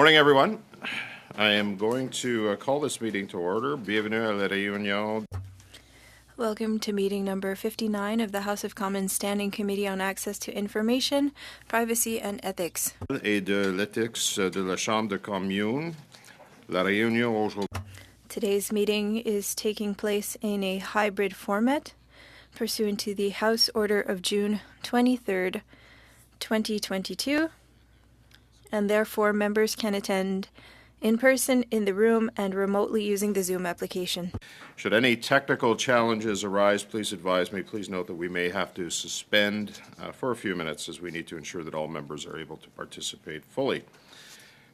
Morning, everyone. I am going to call this meeting to order. Bienvenue à la réunion. Welcome to meeting number 59 of the House of Commons Standing Committee on Access to Information, Privacy and Ethics. Et de l'éthique de la Chambre de commune. La réunion aujourd'hui. Today's meeting is taking place in a hybrid format, pursuant to the House Order of June 23rd, 2022, and therefore members can attend in person in the room and remotely using the Zoom application. Should any technical challenges arise, please advise me. Please note that we may have to suspend for a few minutes as we need to ensure that all members are able to participate fully.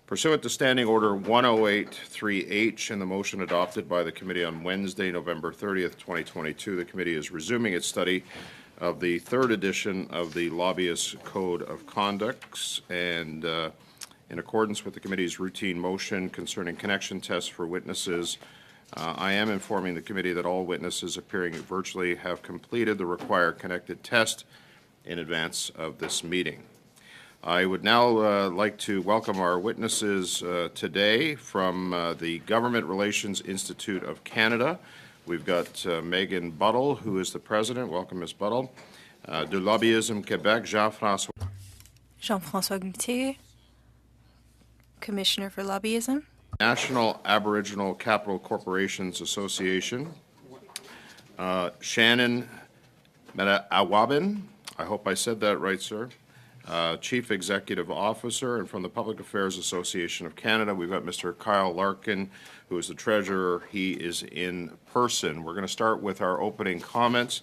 Pursuant to Standing Order 108-3H and the motion adopted by the committee on Wednesday, November 30th, 2022, the committee is resuming its study of the third edition of the Lobbyist Code of Conduct, and in accordance with the committee's routine motion concerning connection tests for witnesses, I am informing the committee that all witnesses appearing virtually have completed the required connected test in advance of this meeting. I would now like to welcome our witnesses today from the Government Relations Institute of Canada. We've got Megan Buttle, who is the president. Welcome, Ms. Buttle. De Lobbyisme Québec, Jean-François Goutier, Commissioner for Lobbyism. National Aboriginal Capital Corporations Association. Shannon Metaawabin, I hope I said that right, sir. Chief Executive Officer, and from the Public Affairs Association of Canada, we've got Mr. Kyle Larkin, who is the Treasurer. He is in person. We're going to start with our opening comments.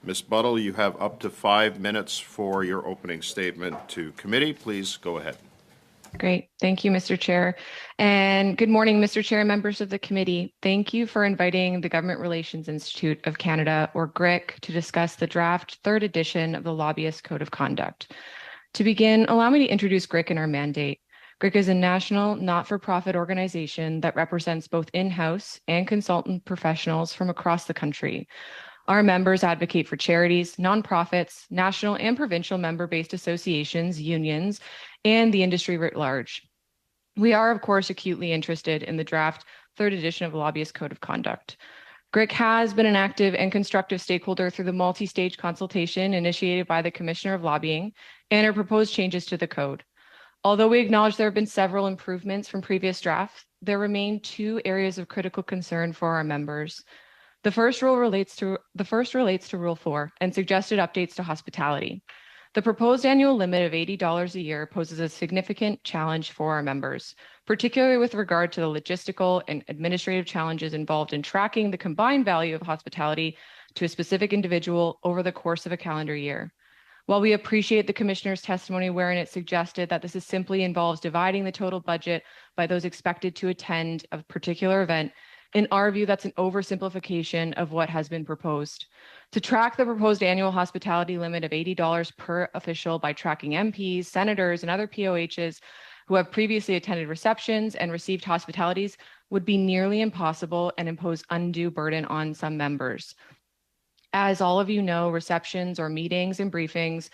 Ms. Buttle, you have up to 5 minutes for your opening statement to committee. Please go ahead. Great. Thank you, Mr. Chair. And good morning, Mr. Chair and members of the committee. Thank you for inviting the Government Relations Institute of Canada, or GRIC, to discuss the draft third edition of the Lobbyist Code of Conduct. To begin, allow me to introduce GRIC and our mandate. GRIC is a national, not-for-profit organization that represents both in-house and consultant professionals from across the country. Our members advocate for charities, nonprofits, national and provincial member-based associations, unions, and the industry writ large. We are, of course, acutely interested in the draft third edition of the Lobbyist Code of Conduct. GRIC has been an active and constructive stakeholder through the multi-stage consultation initiated by the Commissioner of Lobbying and our proposed changes to the code. Although we acknowledge there have been several improvements from previous drafts, there remain two areas of critical concern for our members. The first relates to Rule 4 and suggested updates to hospitality. The proposed annual limit of $80 a year poses a significant challenge for our members, particularly with regard to the logistical and administrative challenges involved in tracking the combined value of hospitality to a specific individual over the course of a calendar year. While we appreciate the Commissioner's testimony wherein it suggested that this simply involves dividing the total budget by those expected to attend a particular event, in our view, that's an oversimplification of what has been proposed. To track the proposed annual hospitality limit of $80 per official by tracking MPs, senators, and other POHs who have previously attended receptions and received hospitalities would be nearly impossible and impose undue burden on some members. As all of you know, receptions or meetings and briefings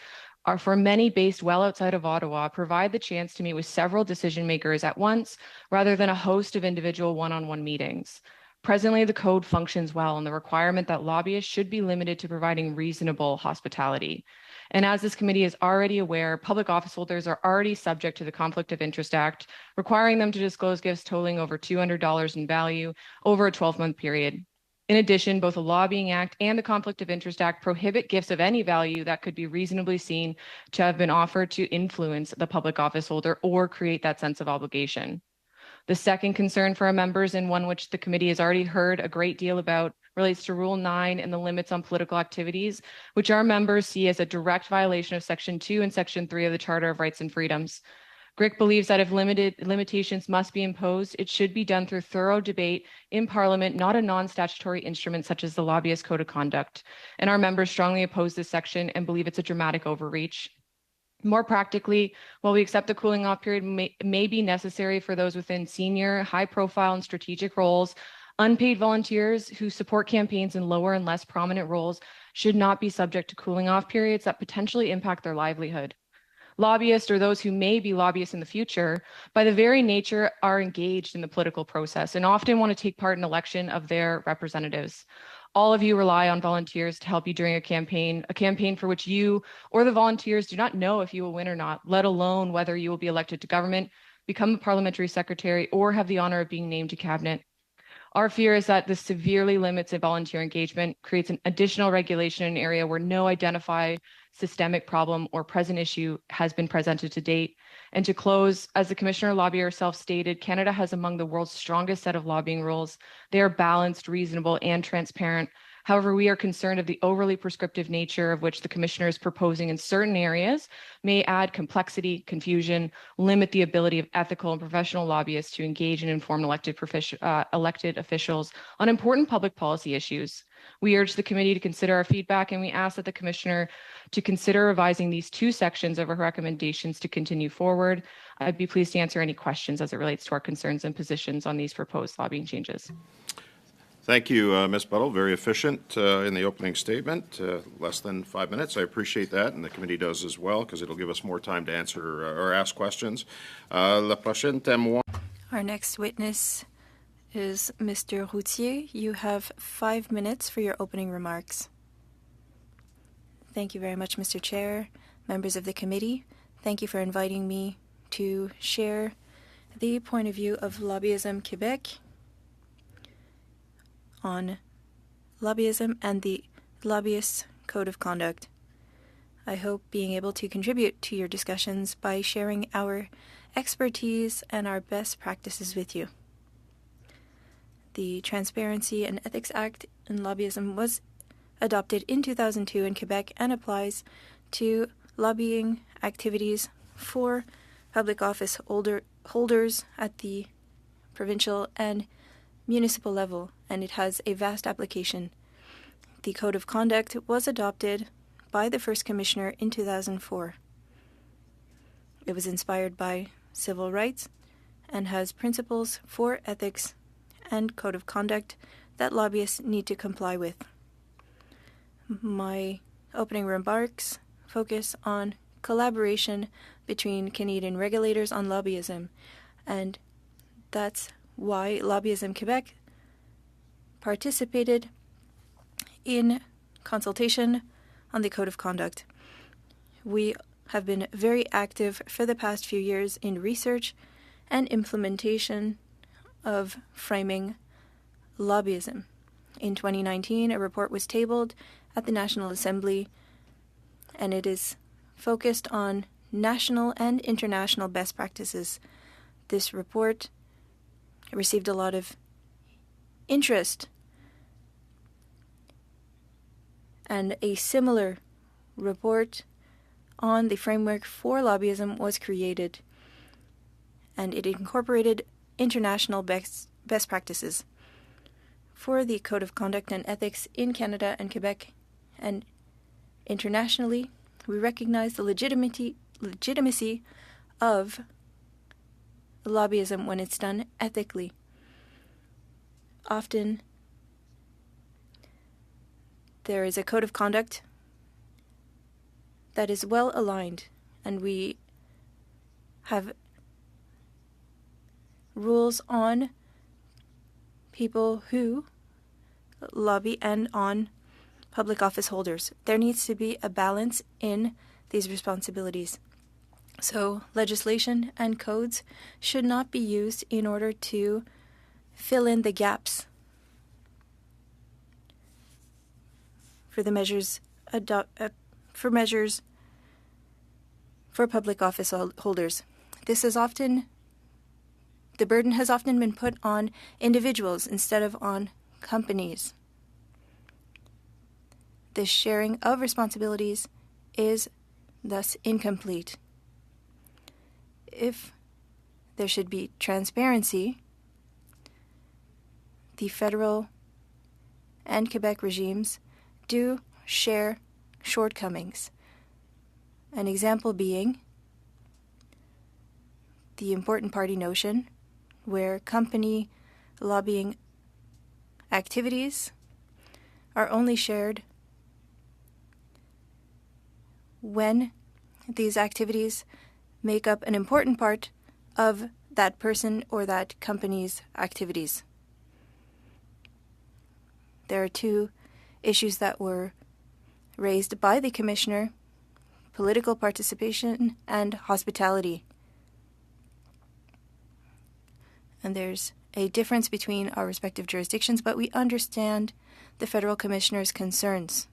are, for many based well outside of Ottawa, provide the chance to meet with several decision makers at once rather than a host of individual one-on-one meetings. Presently, the code functions well in the requirement that lobbyists should be limited to providing reasonable hospitality. And as this committee is already aware, public office holders are already subject to the Conflict of Interest Act, requiring them to disclose gifts totaling over $200 in value over a 12-month period. In addition, both the Lobbying Act and the Conflict of Interest Act prohibit gifts of any value that could be reasonably seen to have been offered to influence the public office holder or create that sense of obligation. The second concern for our members, and one which the committee has already heard a great deal about, relates to Rule 9 and the limits on political activities, which our members see as a direct violation of Section 2 and Section 3 of the Charter of Rights and Freedoms. GRIC believes that if limitations must be imposed, it should be done through thorough debate in Parliament, not a non-statutory instrument such as the Lobbyist Code of Conduct. And our members strongly oppose this section and believe it's a dramatic overreach. More practically, while we accept the cooling off period may be necessary for those within senior, high profile and strategic roles, unpaid volunteers who support campaigns in lower and less prominent roles should not be subject to cooling off periods that potentially impact their livelihood. Lobbyists, or those who may be lobbyists in the future, by the very nature are engaged in the political process and often want to take part in election of their representatives. All of you rely on volunteers to help you during a campaign for which you or the volunteers do not know if you will win or not, let alone whether you will be elected to government, become a parliamentary secretary, or have the honor of being named to cabinet. Our fear is that this severely limits a volunteer engagement, creates an additional regulation in an area where no identified systemic problem or present issue has been presented to date. And to close, as the Commissioner Lobby herself stated, Canada has among the world's strongest set of lobbying rules. They are balanced, reasonable, and transparent. However, we are concerned of the overly prescriptive nature of which the Commissioner is proposing in certain areas may add complexity, confusion, limit the ability of ethical and professional lobbyists to engage and inform elected officials on important public policy issues. We urge the committee to consider our feedback, and we ask that the Commissioner to consider revising these two sections of our recommendations to continue forward. I'd be pleased to answer any questions as it relates to our concerns and positions on these proposed lobbying changes. Thank you, Ms. Buttle. Very efficient in the opening statement, less than 5 minutes. I appreciate that, and the committee does as well, because it'll give us more time to answer or ask questions. La prochaine témoin. Our next witness is Mr. Routier. You have 5 minutes for your opening remarks. Thank you very much, Mr. Chair, members of the committee. Thank you for inviting me to share the point of view of Lobbyism Quebec on lobbyism and the Lobbyist Code of Conduct. I hope being able to contribute to your discussions by sharing our expertise and our best practices with you. The Transparency and Ethics Act in Lobbyism was adopted in 2002 in Quebec and applies to lobbying activities for public office holders at the provincial and municipal level, and it has a vast application. The Code of Conduct was adopted by the first Commissioner in 2004. It was inspired by civil rights and has principles for ethics and code of conduct that lobbyists need to comply with. My opening remarks focus on collaboration between Canadian regulators on lobbyism, and that's why Lobbyism Quebec participated in consultation on the Code of Conduct. We have been very active for the past few years in research and implementation of framing lobbyism. In 2019, a report was tabled at the National Assembly, and it is focused on national and international best practices. This report received a lot of interest, and a similar report on the framework for lobbyism was created, and it incorporated international best practices for the Code of Conduct and Ethics in Canada and Quebec, and internationally we recognize the legitimacy of lobbyism when it's done ethically. Often there is a code of conduct that is well aligned, and we have rules on people who lobby and on public office holders. There needs to be a balance in these responsibilities. So legislation and codes should not be used in order to fill in the gaps for the measures for public office holders. The burden has often been put on individuals instead of on companies. The sharing of responsibilities is thus incomplete. If there should be transparency, the federal and Quebec regimes do share shortcomings. An example being the important party notion, where company lobbying activities are only shared when These activities make up an important part of that person or that company's activities. There are two issues that were raised by the Commissioner: political participation and hospitality. And there's a difference between our respective jurisdictions, but we understand the Federal Commissioner's concerns.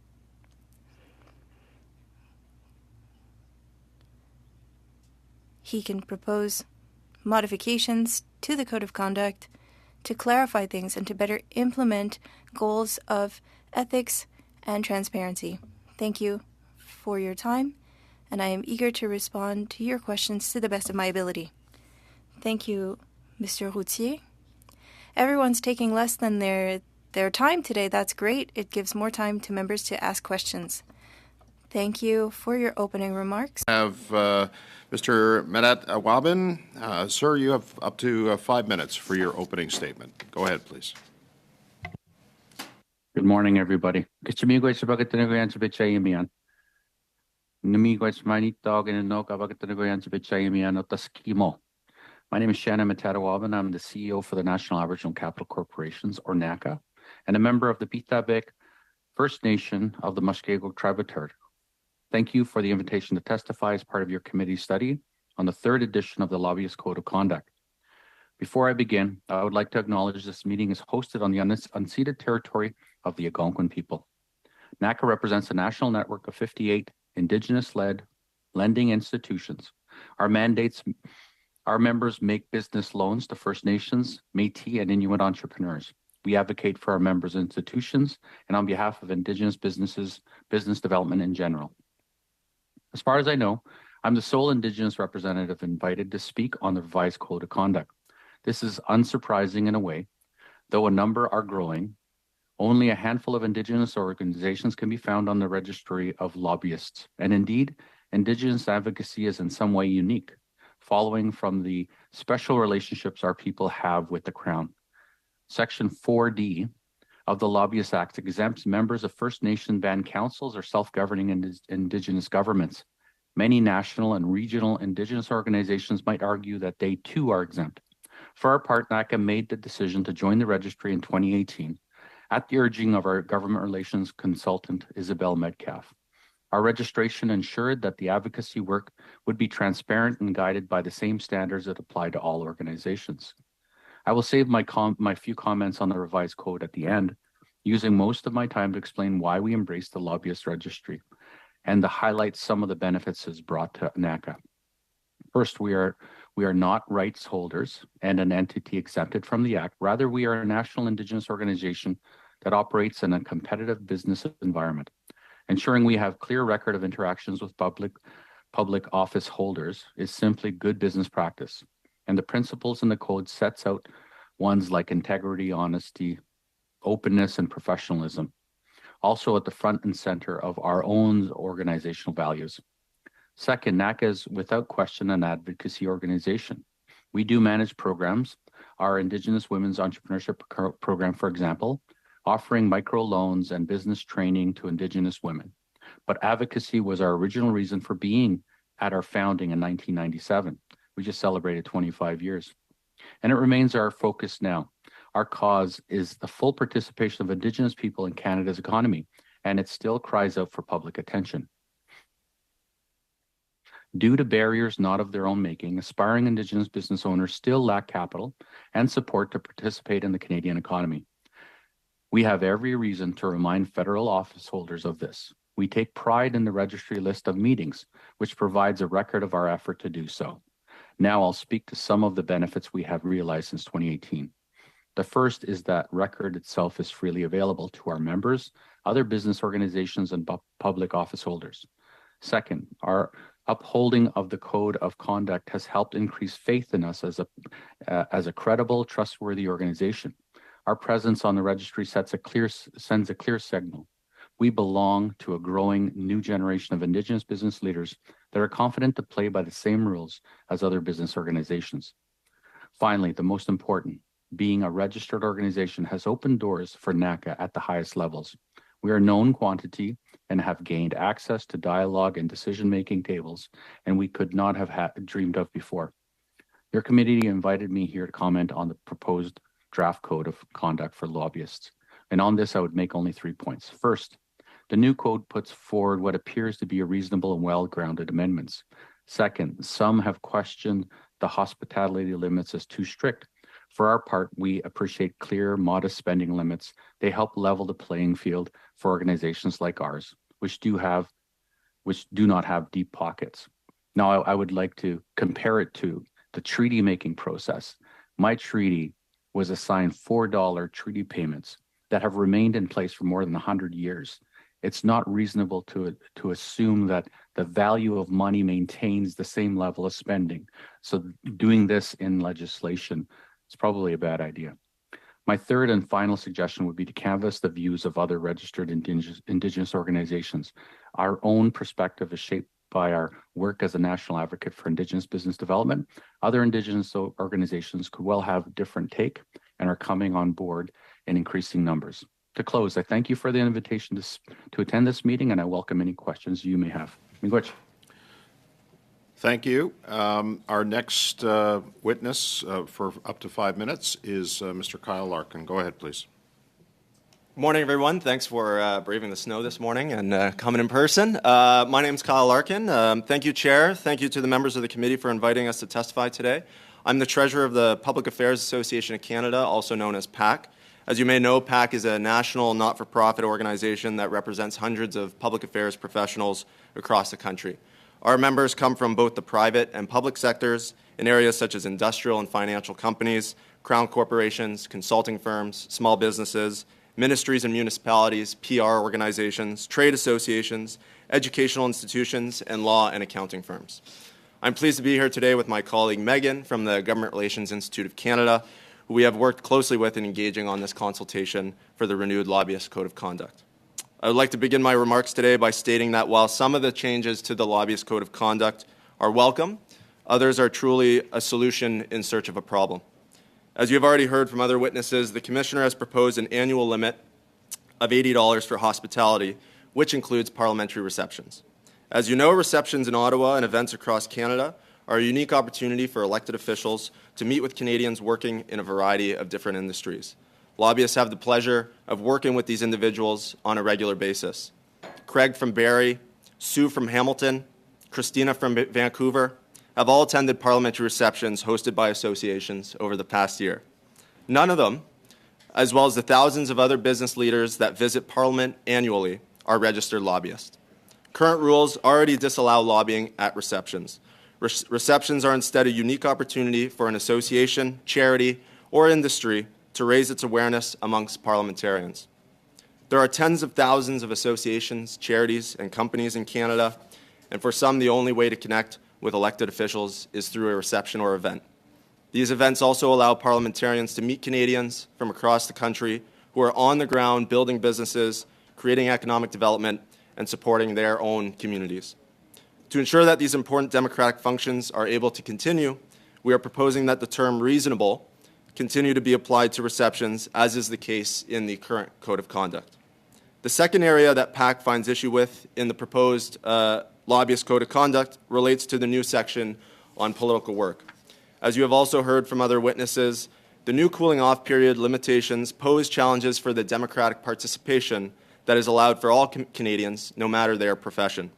He can propose modifications to the Code of Conduct to clarify things and to better implement goals of ethics and transparency. Thank you for your time, and I am eager to respond to your questions to the best of my ability. Thank you, Mr. Routier. Everyone's taking less than their time today. That's great. It gives more time to members to ask questions. Thank you for your opening remarks. I have Mr. Medat Awabin. Sir, you have up to 5 minutes for your opening statement. Go ahead, please. Good morning, everybody. My name is Shannon Medat-Awabin. I'm the CEO for the National Aboriginal Capital Corporations, or NACA, and a member of the Pitabek First Nation of the Mushkegowuk Tribe of Turtle. Thank you for the invitation to testify as part of your committee study on the third edition of the Lobbyist Code of Conduct. Before I begin, I would like to acknowledge this meeting is hosted on the unceded territory of the Algonquin people. NACA represents a national network of 58 Indigenous-led lending institutions. Our members make business loans to First Nations, Métis, and Inuit entrepreneurs. We advocate for our members' institutions and on behalf of Indigenous businesses, business development in general. As far as I know, I'm the sole Indigenous representative invited to speak on the revised Code of Conduct. This is unsurprising in a way. Though a number are growing, only a handful of Indigenous organizations can be found on the registry of lobbyists. And indeed, Indigenous advocacy is in some way unique, following from the special relationships our people have with the Crown. Section 4D of the Lobbyist Act exempts members of First Nation band councils or self-governing Indigenous governments. Many national and regional Indigenous organizations might argue that they too are exempt. For our part, NACA made the decision to join the registry in 2018 at the urging of our government relations consultant, Isabel Metcalf. Our registration ensured that the advocacy work would be transparent and guided by the same standards that apply to all organizations. I will save my few comments on the revised code at the end, using most of my time to explain why we embraced the lobbyist registry and to highlight some of the benefits it's brought to NACA. First, we are not rights holders and an entity exempted from the Act. Rather, we are a national Indigenous organization that operates in a competitive business environment. Ensuring we have clear record of interactions with public office holders is simply good business practice. And the principles in the code sets out ones like integrity, honesty, openness, and professionalism, also at the front and center of our own organizational values. Second, NACA is without question an advocacy organization. We do manage programs, our Indigenous Women's Entrepreneurship Program, for example, offering microloans and business training to Indigenous women. But advocacy was our original reason for being at our founding in 1997. We just celebrated 25 years. And it remains our focus now. Our cause is the full participation of Indigenous people in Canada's economy, and it still cries out for public attention. Due to barriers not of their own making, aspiring Indigenous business owners still lack capital and support to participate in the Canadian economy. We have every reason to remind federal office holders of this. We take pride in the registry list of meetings, which provides a record of our effort to do so. Now I'll speak to some of the benefits we have realized since 2018. The first is that record itself is freely available to our members, other business organizations, and public office holders. Second, our upholding of the Code of Conduct has helped increase faith in us as a credible, trustworthy organization. Our presence on the registry sends a clear signal. We belong to a growing new generation of Indigenous business leaders that are confident to play by the same rules as other business organizations. Finally, the most important, being a registered organization has opened doors for NACA at the highest levels. We are known quantity and have gained access to dialogue and decision-making tables, and we could not have dreamed of before. Your committee invited me here to comment on the proposed draft code of conduct for lobbyists. And on this, I would make only 3 points. First, the new code puts forward what appears to be a reasonable and well-grounded amendments. Second, some have questioned the hospitality limits as too strict. For our part, we appreciate clear, modest spending limits. They help level the playing field for organizations like ours, which do not have deep pockets. Now, I would like to compare it to the treaty making process. My treaty was assigned $4 treaty payments that have remained in place for more than 100 years. It's not reasonable to assume that the value of money maintains the same level of spending. So doing this in legislation is probably a bad idea. My third and final suggestion would be to canvass the views of other registered Indigenous organizations. Our own perspective is shaped by our work as a national advocate for Indigenous business development. Other Indigenous organizations could well have a different take and are coming on board in increasing numbers. To close, I thank you for the invitation to attend this meeting, and I welcome any questions you may have. Miigwech. Thank you. Our next witness for up to 5 minutes is Mr. Kyle Larkin. Go ahead, please. Good morning, everyone. Thanks for braving the snow this morning and coming in person. My name is Kyle Larkin. Thank you, Chair. Thank you to the members of the committee for inviting us to testify today. I'm the Treasurer of the Public Affairs Association of Canada, also known as PAC. As you may know, PAC is a national not-for-profit organization that represents hundreds of public affairs professionals across the country. Our members come from both the private and public sectors in areas such as industrial and financial companies, crown corporations, consulting firms, small businesses, ministries and municipalities, PR organizations, trade associations, educational institutions, and law and accounting firms. I'm pleased to be here today with my colleague Megan from the Government Relations Institute of Canada, who we have worked closely with in engaging on this consultation for the renewed Lobbyist Code of Conduct. I would like to begin my remarks today by stating that while some of the changes to the Lobbyist Code of Conduct are welcome, others are truly a solution in search of a problem. As you have already heard from other witnesses, the Commissioner has proposed an annual limit of $80 for hospitality, which includes parliamentary receptions. As you know, receptions in Ottawa and events across Canada are a unique opportunity for elected officials to meet with Canadians working in a variety of different industries. Lobbyists have the pleasure of working with these individuals on a regular basis. Craig from Barrie, Sue from Hamilton, Christina from Vancouver have all attended parliamentary receptions hosted by associations over the past year. None of them, as well as the thousands of other business leaders that visit Parliament annually, are registered lobbyists. Current rules already disallow lobbying at receptions. Receptions are instead a unique opportunity for an association, charity, or industry to raise its awareness amongst parliamentarians. There are tens of thousands of associations, charities, and companies in Canada, and for some, the only way to connect with elected officials is through a reception or event. These events also allow parliamentarians to meet Canadians from across the country who are on the ground building businesses, creating economic development, and supporting their own communities. To ensure that these important democratic functions are able to continue, we are proposing that the term reasonable continue to be applied to receptions, as is the case in the current Code of Conduct. The second area that PAC finds issue with in the proposed Lobbyist Code of Conduct relates to the new section on political work. As you have also heard from other witnesses, the new cooling-off period limitations pose challenges for the democratic participation that is allowed for all Canadians, no matter their profession.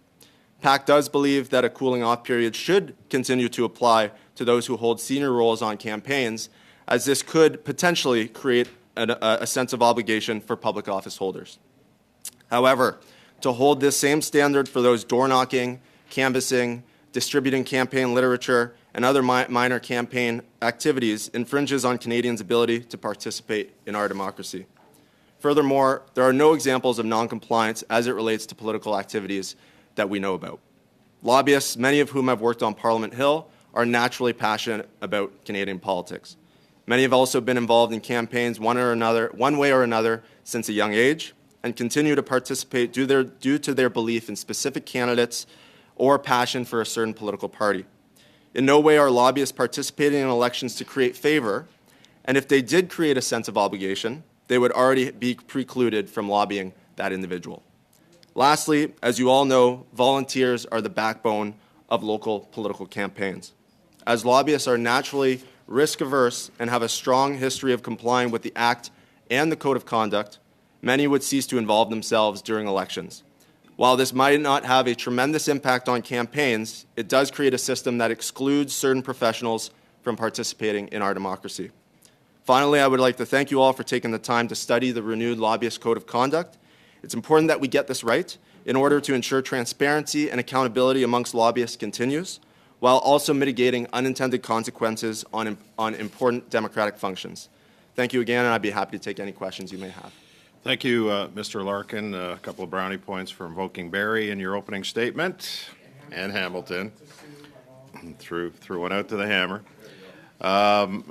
PAC does believe that a cooling-off period should continue to apply to those who hold senior roles on campaigns, as this could potentially create a sense of obligation for public office holders. However, to hold this same standard for those door-knocking, canvassing, distributing campaign literature, and other minor campaign activities infringes on Canadians' ability to participate in our democracy. Furthermore, there are no examples of noncompliance as it relates to political activities that we know about. Lobbyists, many of whom have worked on Parliament Hill, are naturally passionate about Canadian politics. Many have also been involved in campaigns one way or another since a young age, and continue to participate due to their belief in specific candidates or passion for a certain political party. In no way are lobbyists participating in elections to create favor, and if they did create a sense of obligation, they would already be precluded from lobbying that individual. Lastly, as you all know, volunteers are the backbone of local political campaigns. As lobbyists are naturally risk-averse and have a strong history of complying with the Act and the Code of Conduct, many would cease to involve themselves during elections. While this might not have a tremendous impact on campaigns, it does create a system that excludes certain professionals from participating in our democracy. Finally, I would like to thank you all for taking the time to study the renewed Lobbyist Code of Conduct. It's important that we get this right in order to ensure transparency and accountability amongst lobbyists continues, while also mitigating unintended consequences on important democratic functions. Thank you again, and I'd be happy to take any questions you may have. Thank you, Mr. Larkin. A couple of brownie points for invoking Barry in your opening statement, and Hamilton. Threw one out to the hammer.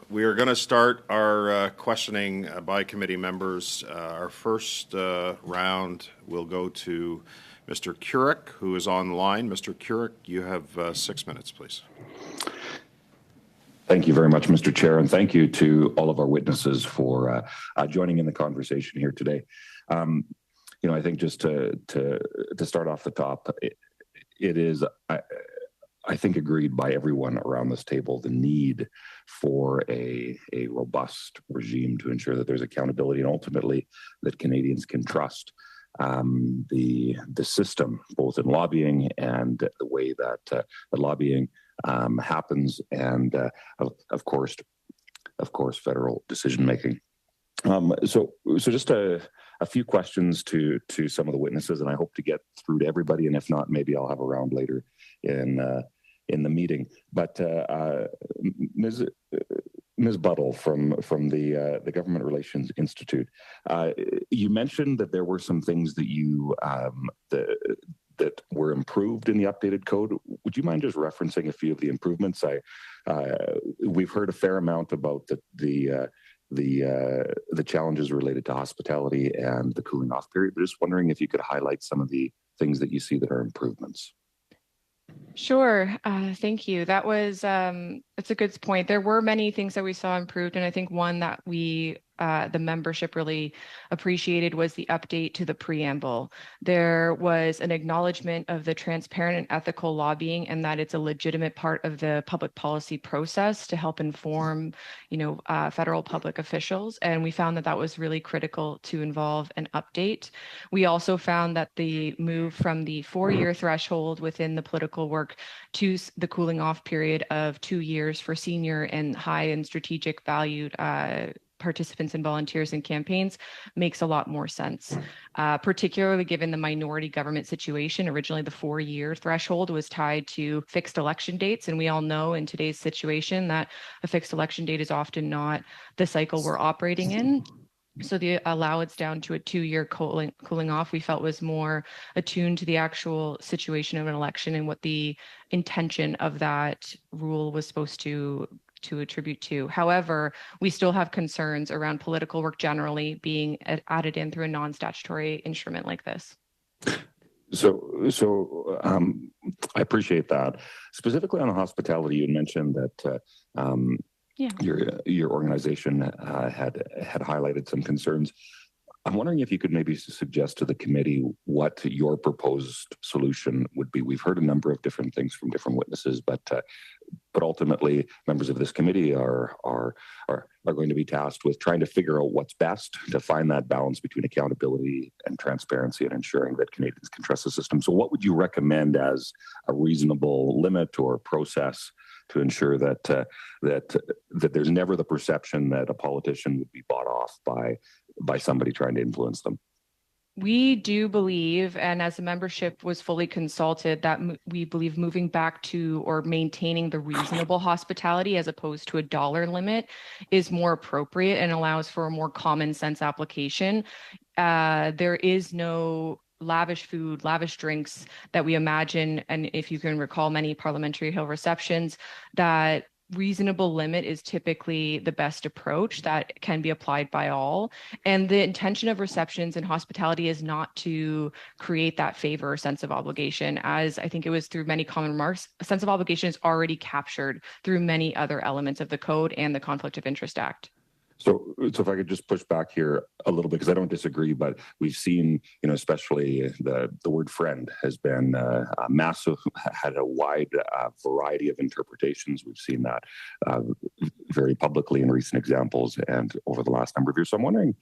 We are going to start our questioning by committee members. Our first round will go to Mr. Currick, who is on the line. Mr. Currick, you have 6 minutes, please. Thank you very much, Mr. Chair, and thank you to all of our witnesses for joining in the conversation here today. I think just to start off the top, it is, I think, agreed by everyone around this table the need for a robust regime to ensure that there's accountability and ultimately that Canadians can trust the system, both in lobbying and the way that the lobbying happens, and of course, federal decision making. So just a few questions to some of the witnesses, and I hope to get through to everybody. And if not, maybe I'll have a round later in the meeting. But Ms. Buttle from the Government Relations Institute, you mentioned that there were some things that you that were improved in the updated code. Would you mind just referencing a few of the improvements? We've heard a fair amount about the challenges related to hospitality and the cooling off period, but just wondering if you could highlight some of the things that you see that are improvements. Sure. Thank you. That was, it's a good point. There were many things that we saw improved, and I think one that the membership really appreciated was the update to the preamble. There was an acknowledgement of the transparent and ethical lobbying, and that it's a legitimate part of the public policy process to help inform, federal public officials. And we found that that was really critical to involve an update. We also found that the move from the 4-year threshold within the political work to the cooling off period of 2 years for senior and high and strategic valued participants and volunteers in campaigns makes a lot more sense, particularly given the minority government situation. Originally, the 4-year threshold was tied to fixed election dates, and we all know in today's situation that a fixed election date is often not the cycle we're operating in. So the allowance down to a 2-year cooling off, we felt was more attuned to the actual situation of an election and what the intention of that rule was supposed to attribute to. However, we still have concerns around political work generally being added in through a non-statutory instrument like this. So I appreciate that. Specifically on the hospitality, you mentioned that your organization had highlighted some concerns. I'm wondering if you could maybe suggest to the committee what your proposed solution would be. We've heard a number of different things from different witnesses, but ultimately, members of this committee are going to be tasked with trying to figure out what's best to find that balance between accountability and transparency and ensuring that Canadians can trust the system. So, what would you recommend as a reasonable limit or process to ensure that there's never the perception that a politician would be bought off by somebody trying to influence them? We do believe, and as the membership was fully consulted, that we believe moving back to or maintaining the reasonable hospitality as opposed to a dollar limit is more appropriate and allows for a more common sense application. There is no lavish food, lavish drinks that we imagine, and if you can recall many Parliamentary Hill receptions, that reasonable limit is typically the best approach that can be applied by all. And the intention of receptions and hospitality is not to create that favor or sense of obligation, as I think it was through many common remarks. A sense of obligation is already captured through many other elements of the code and the Conflict of Interest Act. So if I could just push back here a little bit, because I don't disagree, but we've seen, especially the word friend has been massive, had a wide variety of interpretations. We've seen that very publicly in recent examples and over the last number of years. So I'm wondering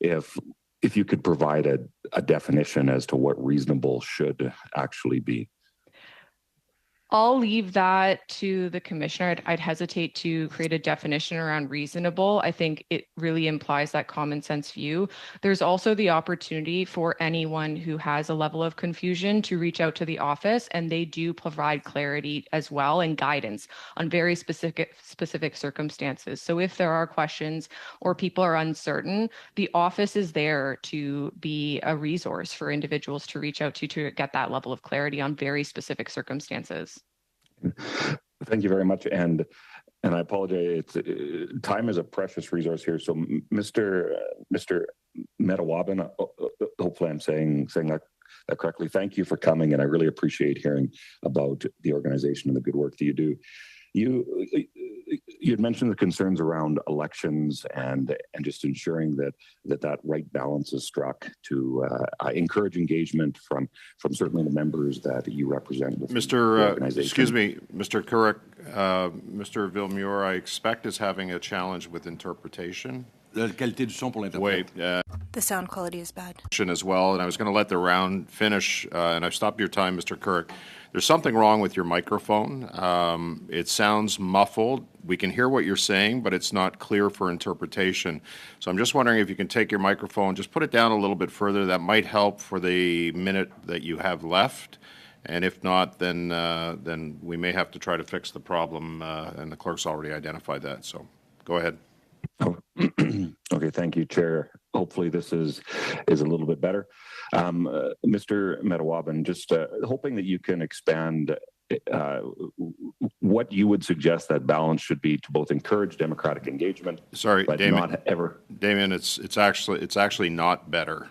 if you could provide a definition as to what reasonable should actually be. I'll leave that to the commissioner. I'd hesitate to create a definition around reasonable. I think it really implies that common sense view. There's also the opportunity for anyone who has a level of confusion to reach out to the office, and they do provide clarity as well and guidance on very specific circumstances. So if there are questions or people are uncertain, the office is there to be a resource for individuals to reach out to get that level of clarity on very specific circumstances. Thank you very much, and I apologize. Time is a precious resource here. So, Mr. Metawaban, hopefully I'm saying that correctly. Thank you for coming, and I really appreciate hearing about the organization and the good work that you do. You had mentioned the concerns around elections and just ensuring that right balance is struck to encourage engagement from certainly the members that you represent. Excuse me, Mr. Couric, Mr. Villemure, I expect is having a challenge with interpretation. La qualité du son pour l'interprète. The sound quality is bad. As well, and I was going to let the round finish, and I've stopped your time, Mr. Couric. There's something wrong with your microphone. It sounds muffled. We can hear what you're saying, but it's not clear for interpretation. So I'm just wondering if you can take your microphone, just put it down a little bit further. That might help for the minute that you have left. And if not, then we may have to try to fix the problem, and the clerk's already identified that. So go ahead. Oh, okay, thank you, Chair. Hopefully this is a little bit better. Mr. Metawaban, just hoping that you can expand what you would suggest that balance should be to both encourage democratic engagement. Sorry, but Damien, not ever. Damien, it's actually not better.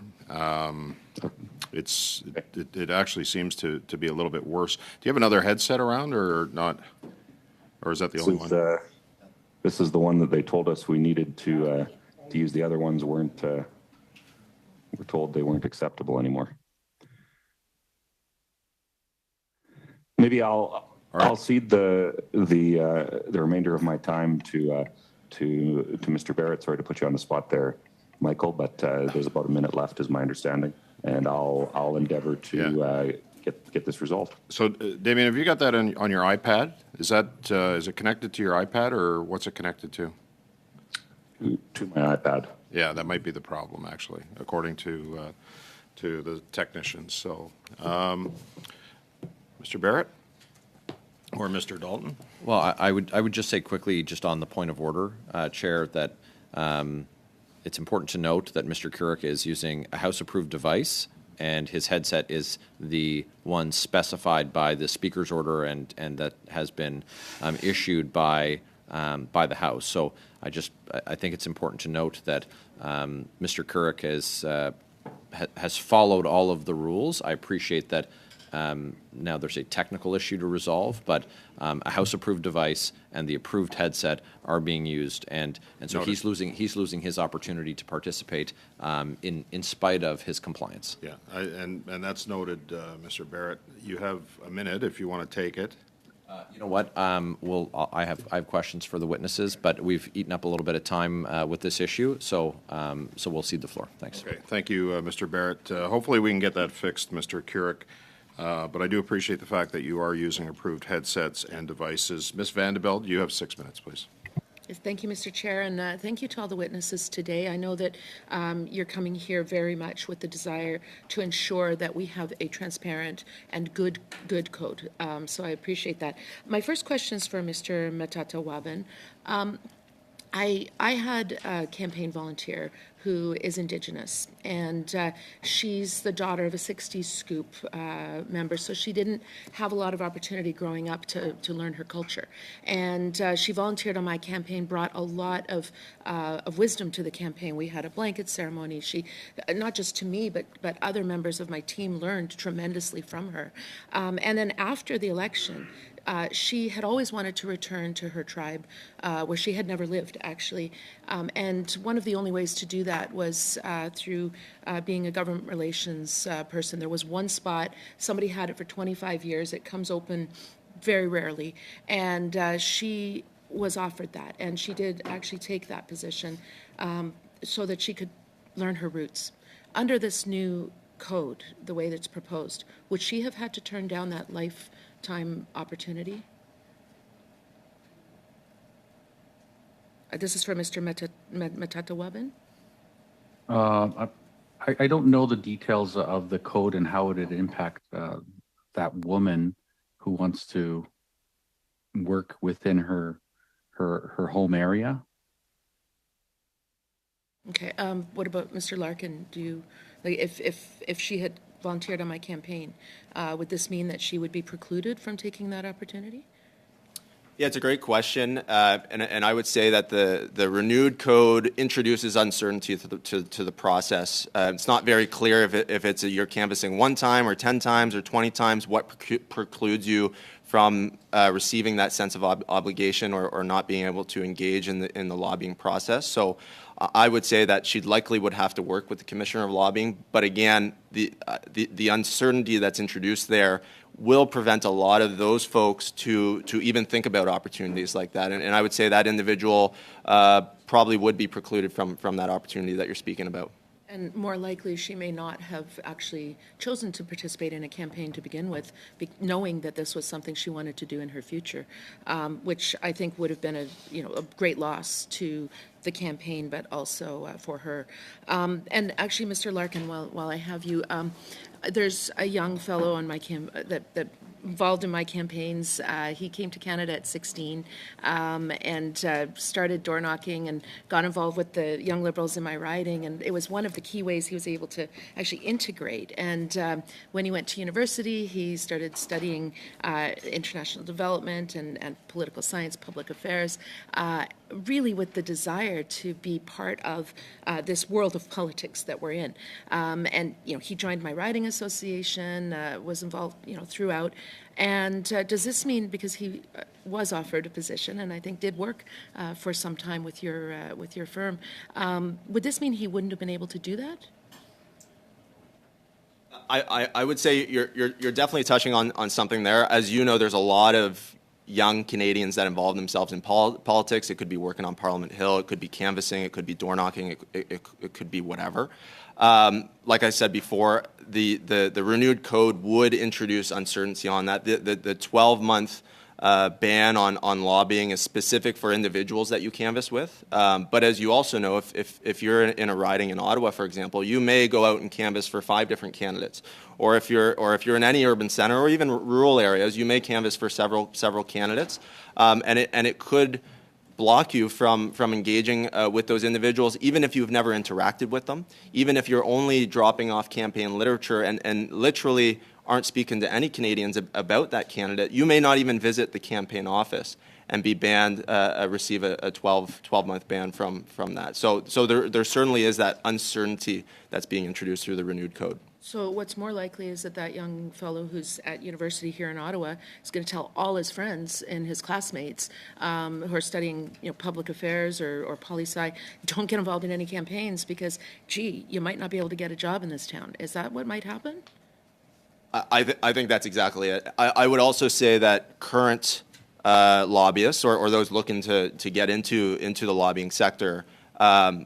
It actually seems to be a little bit worse. Do you have another headset around or not? Or is that the only one? This is the one that they told us we needed to use. The other ones weren't. We're told they weren't acceptable anymore. Maybe I'll cede the remainder of my time to Mr. Barrett. Sorry to put you on the spot there, Michael, but there's about a minute left, is my understanding, and I'll endeavor to get this resolved. So, Damien, have you got that on your iPad? Is it connected to your iPad, or what's it connected to? To my iPad. Yeah, that might be the problem, actually, according to the technicians. So, Mr. Barrett or Mr. Dalton? Well, I would just say quickly, just on the point of order, Chair, that it's important to note that Mr. Couric is using a House-approved device, and his headset is the one specified by the Speaker's order and that has been issued by the House. So I think it's important to note that Mr. Couric has followed all of the rules. I appreciate that now there's a technical issue to resolve, but a House-approved device and the approved headset are being used, and so he's losing his opportunity to participate in spite of his compliance. Yeah, and that's noted, Mr. Barrett. You have a minute if you want to take it. You know what? I have questions for the witnesses, but we've eaten up a little bit of time with this issue, so we'll cede the floor. Thanks. Okay, thank you, Mr. Barrett. Hopefully we can get that fixed, Mr. Couric. But I do appreciate the fact that you are using approved headsets and devices. Ms. Vandeveld, you have 6 minutes, please. Yes, thank you, Mr. Chair, and thank you to all the witnesses today. I know that you're coming here very much with the desire to ensure that we have a transparent and good code, so I appreciate that. My first question is for Mr. Metawaban. I had a campaign volunteer who is Indigenous, and she's the daughter of a 60s Scoop member, so she didn't have a lot of opportunity growing up to learn her culture. And she volunteered on my campaign, brought a lot of wisdom to the campaign. We had a blanket ceremony. She, not just to me, but other members of my team learned tremendously from her. And then after the election, she had always wanted to return to her tribe, where she had never lived, actually. And one of the only ways to do that was through being a government relations person. There was one spot, somebody had it for 25 years. It comes open very rarely. And she was offered that. And she did actually take that position so that she could learn her roots. Under this new code, the way that's proposed, would she have had to turn down that lifetime opportunity? This is for Mr. Matatawaban. I don't know the details of the code and how it would impact that woman who wants to work within her home area. Okay. What about Mr. Larkin? Do you, like, if she had volunteered on my campaign, would this mean that she would be precluded from taking that opportunity? Yeah, it's a great question, and I would say that the renewed code introduces uncertainty to the process. It's not very clear if it's you're canvassing 1 time or 10 times or 20 times, what precludes you from receiving that sense of obligation or not being able to engage in the lobbying process. So I would say that she likely would have to work with the Commissioner of Lobbying, but again, the uncertainty that's introduced there will prevent a lot of those folks to even think about opportunities like that. And I would say that individual probably would be precluded from that opportunity that you're speaking about. And more likely, she may not have actually chosen to participate in a campaign to begin with, knowing that this was something she wanted to do in her future, which I think would have been a great loss to the campaign, but also for her. And actually, Mr. Larkin, while I have you, there's a young fellow on my that involved in my campaigns. He came to Canada at 16 and started door knocking and got involved with the Young Liberals in my riding. And it was one of the key ways he was able to actually integrate. And when he went to university, he started studying international development and political science, public affairs, really with the desire to be part of this world of politics that we're in. And he joined my riding association, was involved throughout. And does this mean, because he was offered a position and I think did work for some time with your firm, would this mean he wouldn't have been able to do that? I would say you're definitely touching on something there. As you know, there's a lot of young Canadians that involve themselves in politics. It could be working on Parliament Hill, it could be canvassing, it could be door knocking, it could be whatever. Like I said before, the renewed code would introduce uncertainty on that. The 12-month ban on lobbying is specific for individuals that you canvass with. But as you also know, if you're in a riding in Ottawa, for example, you may go out and canvass for 5 different candidates. Or if you're in any urban center or even rural areas, you may canvass for several candidates, and it could block you from engaging with those individuals, even if you've never interacted with them, even if you're only dropping off campaign literature and literally aren't speaking to any Canadians about that candidate. You may not even visit the campaign office and be banned, receive a 12-month ban from that. So there certainly is that uncertainty that's being introduced through the renewed code. So what's more likely is that young fellow who's at university here in Ottawa is going to tell all his friends and his classmates who are studying public affairs or poli-sci, don't get involved in any campaigns because, gee, you might not be able to get a job in this town. Is that what might happen? I think that's exactly it. I would also say that current lobbyists or those looking to get into the lobbying sector are,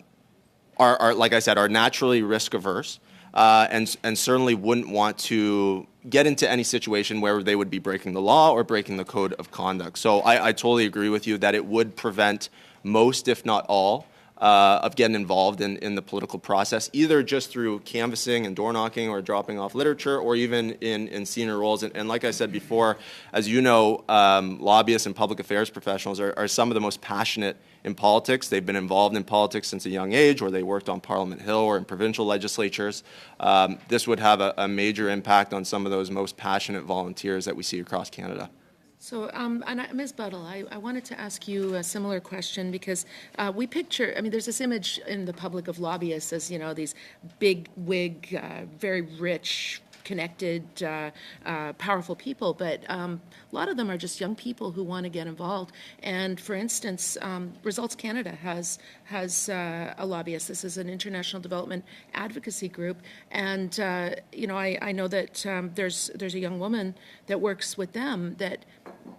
like I said, are naturally risk averse. And certainly wouldn't want to get into any situation where they would be breaking the law or breaking the code of conduct. So I totally agree with you that it would prevent most, if not all, of getting involved in the political process, either just through canvassing and door knocking or dropping off literature or even in senior roles. And like I said before, as you know, lobbyists and public affairs professionals are some of the most passionate in politics. They've been involved in politics since a young age, or they worked on Parliament Hill or in provincial legislatures. This would have a major impact on some of those most passionate volunteers that we see across Canada. So, Ms. Buttle, I wanted to ask you a similar question because we picture, there's this image in the public of lobbyists as, these big wig, very rich, connected, powerful people, but a lot of them are just young people who want to get involved. And for instance, Results Canada has a lobbyist. This is an international development advocacy group, and I know that there's a young woman that works with them that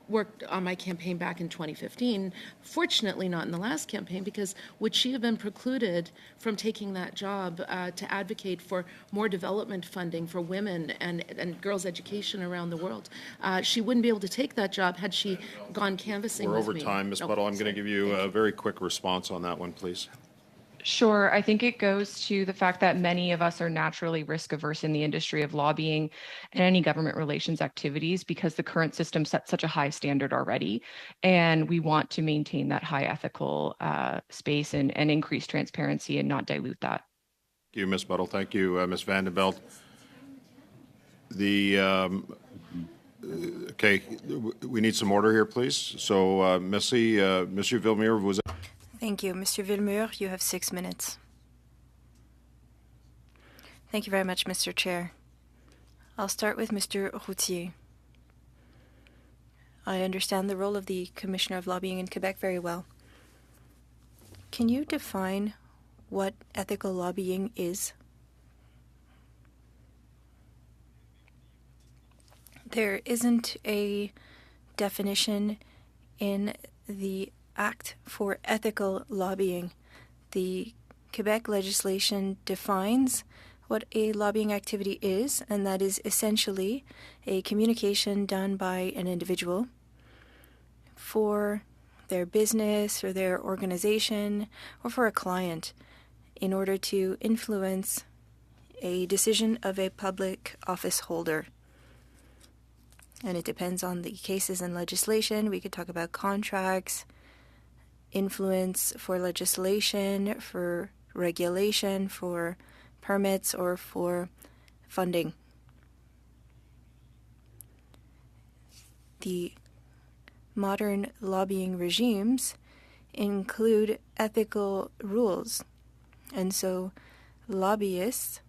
worked on my campaign back in 2015. Fortunately, not in the last campaign, because would she have been precluded from taking that job to advocate for more development funding for women and girls' education around the world? She wouldn't be able to take that job had she gone canvassing We're with over me. time, Ms. Buttle. I'm going to give you a very quick response on that one, please. Sure. I think it goes to the fact that many of us are naturally risk averse in the industry of lobbying and any government relations activities because the current system sets such a high standard already. And we want to maintain that high ethical space and increase transparency and not dilute that. Thank you, Ms. Buttle. Thank you, Ms. Van den Belt. Okay, we need some order here, please. So, merci, Monsieur Villemure, vous. Thank you. Mr. Villemure, you have 6 minutes. Thank you very much, Mr. Chair. I'll start with Mr. Routier. I understand the role of the Commissioner of Lobbying in Quebec very well. Can you define what ethical lobbying is? There isn't a definition in the Act for Ethical Lobbying. The Quebec legislation defines what a lobbying activity is, and that is essentially a communication done by an individual for their business or their organization or for a client in order to influence a decision of a public office holder. And it depends on the cases and legislation. We could talk about contracts, influence for legislation, for regulation, for permits, or for funding. The modern lobbying regimes include ethical rules, and so lobbyists,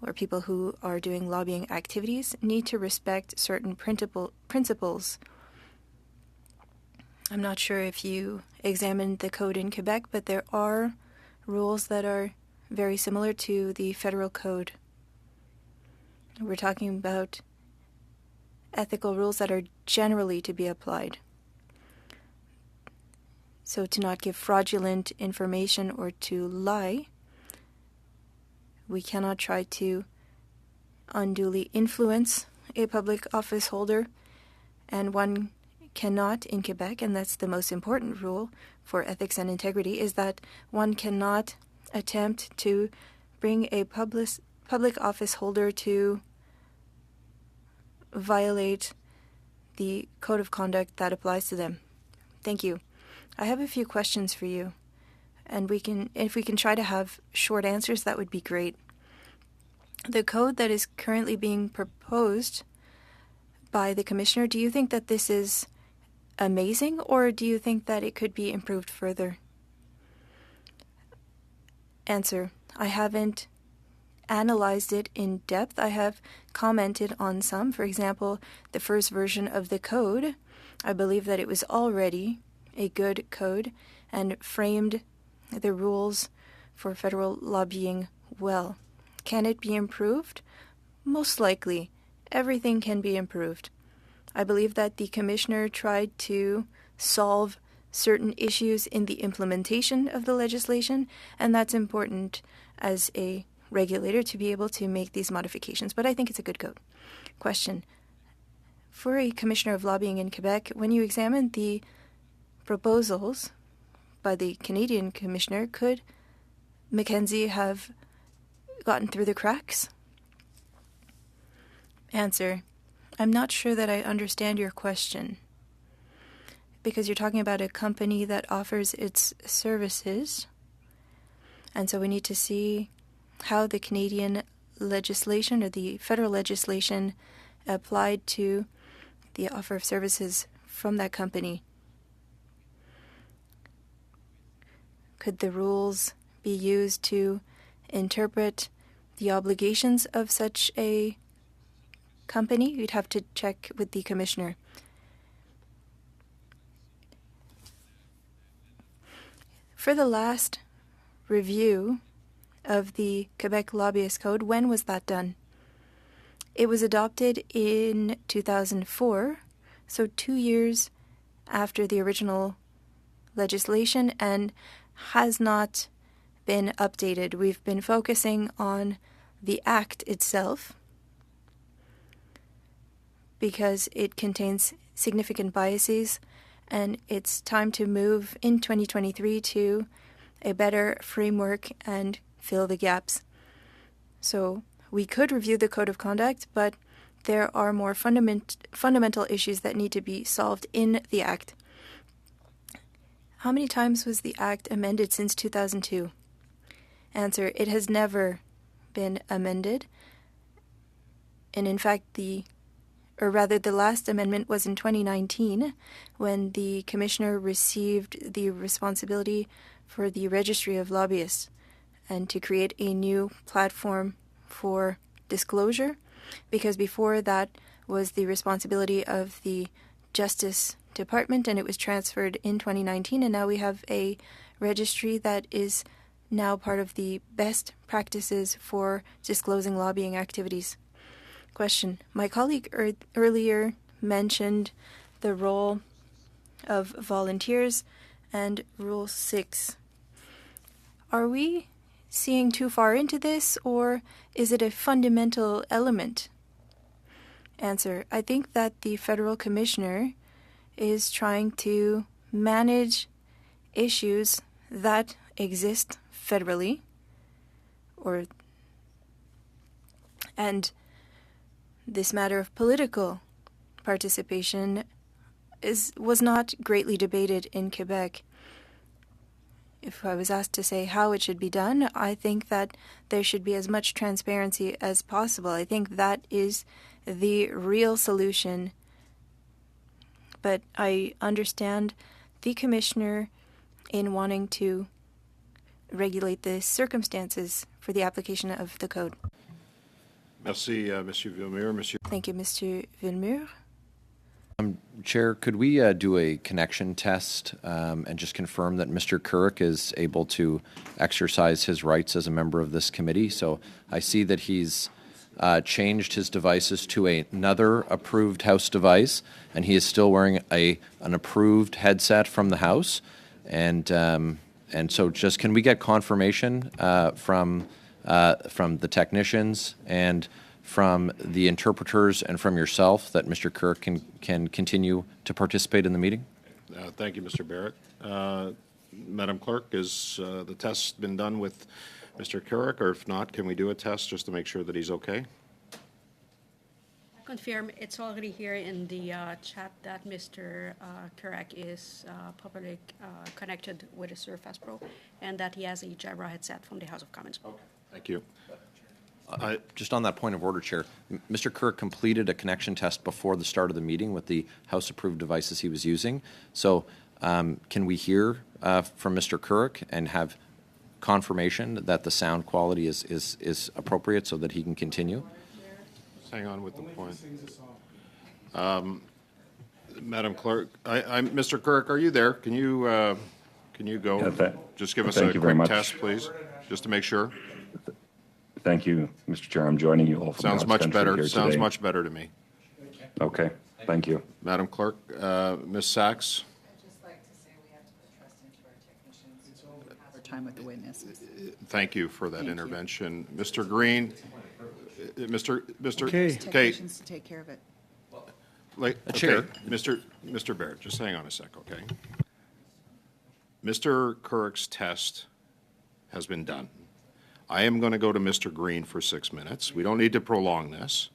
or people who are doing lobbying activities, need to respect certain principles. I'm not sure if you examined the code in Quebec, but there are rules that are very similar to the federal code. We're talking about ethical rules that are generally to be applied. So to not give fraudulent information or to lie. We cannot try to unduly influence a public office holder, and one cannot in Quebec, and that's the most important rule for ethics and integrity, is that one cannot attempt to bring a public office holder to violate the code of conduct that applies to them. Thank you. I have a few questions for you, and if we can try to have short answers, that would be great. The code that is currently being proposed by the Commissioner, do you think that this is amazing, or do you think that it could be improved further? Answer: I haven't analyzed it in depth. I have commented on some. For example, the first version of the code, I believe that it was already a good code and framed the rules for federal lobbying well. Can it be improved? Most likely. Everything can be improved. I believe that the Commissioner tried to solve certain issues in the implementation of the legislation, and that's important as a regulator to be able to make these modifications. But I think it's a good code. Question: for a Commissioner of Lobbying in Quebec, when you examined the proposals by the Canadian Commissioner, could Mackenzie have gotten through the cracks? Answer: I'm not sure that I understand your question, because you're talking about a company that offers its services, and so we need to see how the Canadian legislation or the federal legislation applied to the offer of services from that company. Could the rules be used to interpret the obligations of such a company. You'd have to check with the commissioner. For the last review of the Quebec Lobbyist Code, when was that done? It was adopted in 2004, so 2 years after the original legislation, and has not been updated. We've been focusing on the Act itself because it contains significant biases, and it's time to move in 2023 to a better framework and fill the gaps. So we could review the Code of Conduct, but there are more fundamental issues that need to be solved in the Act. How many times was the Act amended since 2002? Answer, it has never been amended. And in fact, the last amendment was in 2019 when the commissioner received the responsibility for the Registry of Lobbyists and to create a new platform for disclosure, because before that was the responsibility of the Justice Department, and it was transferred in 2019, and now we have a registry that is now part of the best practices for disclosing lobbying activities. Question. My colleague earlier mentioned the role of volunteers and Rule 6. Are we seeing too far into this, or is it a fundamental element? Answer. I think that the federal commissioner is trying to manage issues that exist federally, and this matter of political participation was not greatly debated in Quebec. If I was asked to say how it should be done, I think that there should be as much transparency as possible. I think that is the real solution. But I understand the commissioner in wanting to regulate the circumstances for the application of the code. Merci, Monsieur Villemure. Monsieur. Thank you, Mr. Villemure. Chair, could we do a connection test and just confirm that Mr. Couric is able to exercise his rights as a member of this committee? So I see that he's changed his devices to another approved House device, and he is still wearing an approved headset from the House. And so just can we get confirmation from the technicians and from the interpreters and from yourself that Mr. Couric can continue to participate in the meeting? Thank you, Mr. Barrett. Madam Clerk, has the test been done with Mr. Couric, or if not, can we do a test just to make sure that he's okay? I confirm it's already here in the chat that Mr. Couric is properly connected with a Surface Pro and that he has a Jabra headset from the House of Commons. Okay. Thank you. Just on that point of order, Chair, Mr. Couric completed a connection test before the start of the meeting with the House-approved devices he was using. So can we hear from Mr. Couric and have confirmation that the sound quality is appropriate so that he can continue? Hang on with the point. Madam Clerk, Mr. Couric, are you there? Can you go? Yeah, just give us a quick test, please, just to make sure. Thank you, Mr. Chair. I'm joining you all from Sounds much better. Sounds today. much better to me. Okay, thank you. Madam Clerk, Ms. Sachs. I'd just like to say we have to put trust into our technicians. Have our time with the witnesses. Thank you for that intervention. Mr. Green, Mr. Okay. Technicians to take care of it. Chair. Mr. Barrett, just hang on a sec, okay? Mr. Couric's test has been done. I am going to go to Mr. Green for 6 minutes. We don't need to prolong this.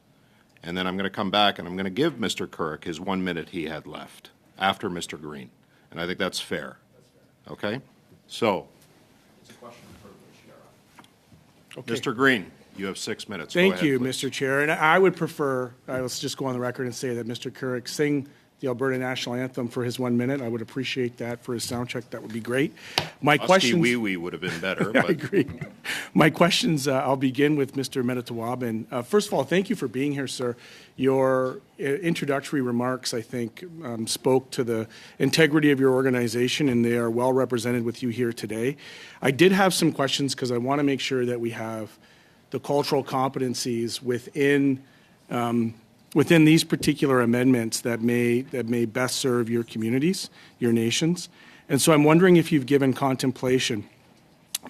And then I'm going to come back and I'm going to give Mr. Couric his 1 minute he had left after Mr. Green. And I think that's fair. Okay? So, Mr. Green, you have 6 minutes. Thank you, Mr. Chair. And I would prefer, let's just go on the record and say that Mr. Couric sing the Alberta National Anthem for his 1 minute. I would appreciate that for his sound check. That would be great. My Husky questions. wee wee would have been better. I But agree. My questions, I'll begin with Mr. Metatawabin. First of all, thank you for being here, sir. Your introductory remarks, I think, spoke to the integrity of your organization, and they are well represented with you here today. I did have some questions because I want to make sure that we have the cultural competencies within these particular amendments that may best serve your communities, your nations. And so I'm wondering if you've given contemplation.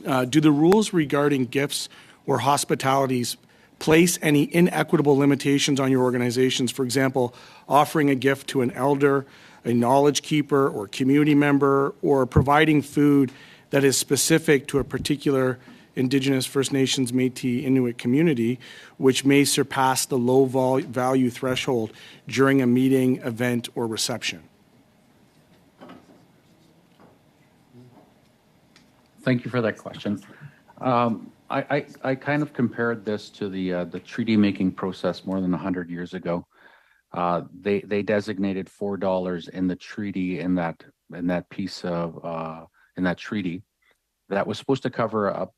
Do the rules regarding gifts or hospitalities place any inequitable limitations on your organizations? For example, offering a gift to an elder, a knowledge keeper, or community member, or providing food that is specific to a particular Indigenous, First Nations, Métis, Inuit community, which may surpass the low value threshold during a meeting, event, or reception? Thank you for that question. I kind of compared this to the treaty making process more than 100 years ago. They designated $4 in the treaty in that piece of in that treaty that was supposed to cover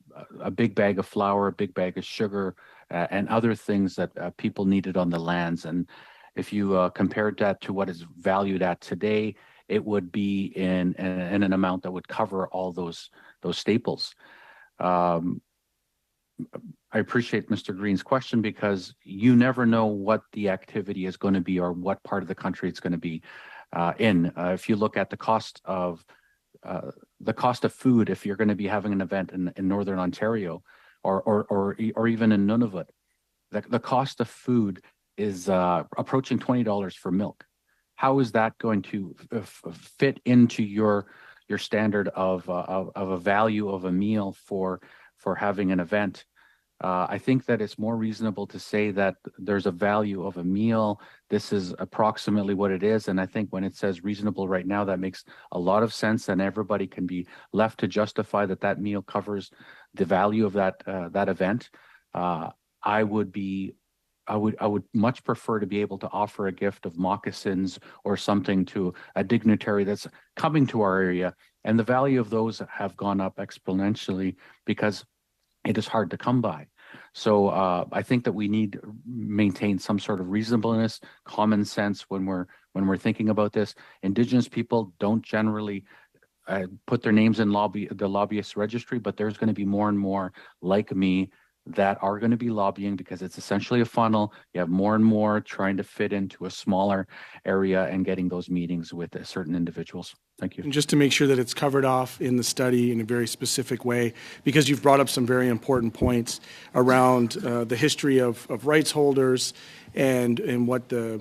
a big bag of flour, a big bag of sugar, and other things that people needed on the lands. And if you compared that to what is valued at today, it would be in an amount that would cover all those staples. I appreciate Mr. Green's question because you never know what the activity is going to be or what part of the country it's going to be in. If you look at the cost of food, if you're going to be having an event in Northern Ontario or even in Nunavut, the cost of food is approaching $20 for milk. How is that going to fit into your standard of a value of a meal for having an event? I think that it's more reasonable to say that there's a value of a meal. This is approximately what it is. And I think when it says reasonable right now, that makes a lot of sense, and everybody can be left to justify that meal covers the value of that event. I would much prefer to be able to offer a gift of moccasins or something to a dignitary that's coming to our area. And the value of those have gone up exponentially because it is hard to come by. So I think that we need to maintain some sort of reasonableness, common sense when we're thinking about this. Indigenous people don't generally put their names in the lobbyist registry, but there's going to be more and more like me that are going to be lobbying because it's essentially a funnel. You have more and more trying to fit into a smaller area and getting those meetings with certain individuals. Thank you. And just to make sure that it's covered off in the study in a very specific way, because you've brought up some very important points around the history of rights holders and what the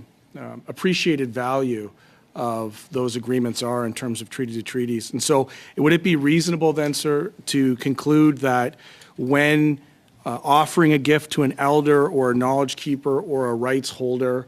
appreciated value of those agreements are in terms of treaty to treaties. And so would it be reasonable then, sir, to conclude that when offering a gift to an elder or a knowledge keeper or a rights holder,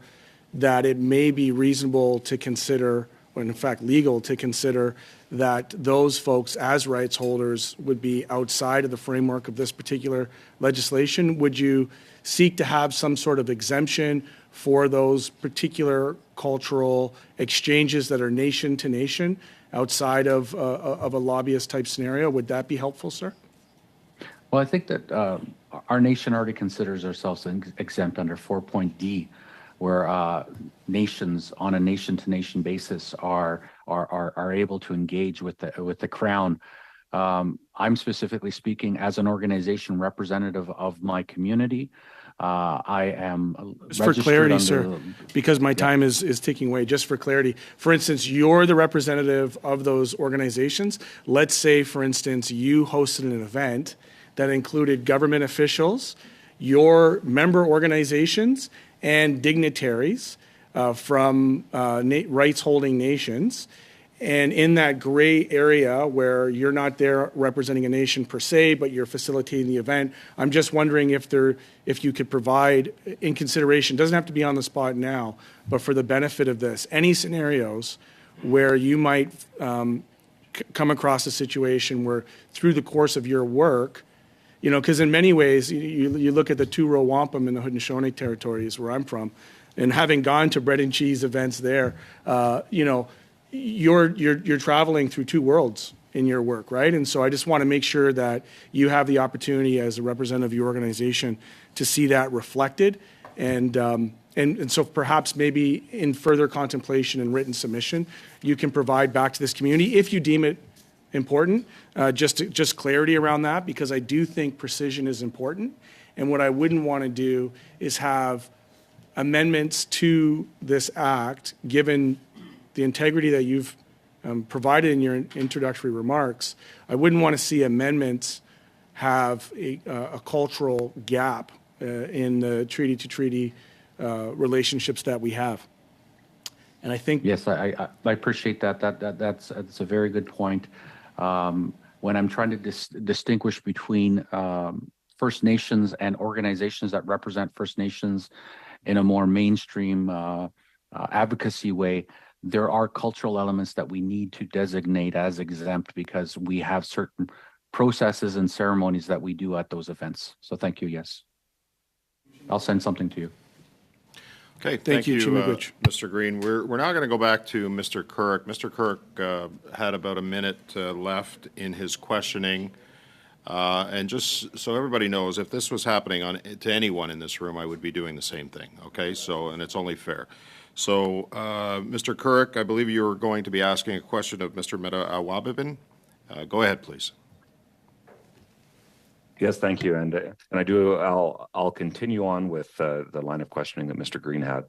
that it may be reasonable to consider, or in fact legal to consider, that those folks as rights holders would be outside of the framework of this particular legislation? Would you seek to have some sort of exemption for those particular cultural exchanges that are nation to nation outside of a lobbyist type scenario? Would that be helpful, sir? Well, I think that our nation already considers ourselves exempt under 4.D, where nations on a nation-to-nation basis are able to engage with the Crown. I'm specifically speaking as an organization representative of my community. I am just for clarity, sir, because my time is ticking away. Just for clarity, for instance, you're the representative of those organizations. Let's say, for instance, you hosted an event that included government officials, your member organizations, and dignitaries from rights-holding nations. And in that gray area where you're not there representing a nation per se, but you're facilitating the event, I'm just wondering if you could provide, in consideration, doesn't have to be on the spot now, but for the benefit of this, any scenarios where you might come across a situation where through the course of your work, because in many ways, you look at the 2 Row Wampum in the Haudenosaunee territories where I'm from, And having gone to bread and cheese events there, you're traveling through two worlds in your work, right? And so I just want to make sure that you have the opportunity as a representative of your organization to see that reflected. And so perhaps maybe in further contemplation and written submission, you can provide back to this community, if you deem it important, just clarity around that, because I do think precision is important. And what I wouldn't want to do is have amendments to this act, given the integrity that you've provided in your introductory remarks. I wouldn't want to see amendments have a cultural gap in the treaty-to-treaty relationships that we have. And I think... Yes, I appreciate that. That's a very good point. When I'm trying to distinguish between First Nations and organizations that represent First Nations in a more mainstream advocacy way, there are cultural elements that we need to designate as exempt because we have certain processes and ceremonies that we do at those events. So thank you, yes. I'll send something to you. Okay, thank you, Mr. Green. We're now going to go back to Mr. Couric. Mr. Couric had about a minute left in his questioning. And just so everybody knows, if this was happening to anyone in this room, I would be doing the same thing, okay? So, and it's only fair. So, Mr. Couric, I believe you were going to be asking a question of Mr. Meta Awabibin. Go ahead, please. Yes, thank you, and I do. I'll continue on with the line of questioning that Mr. Green had.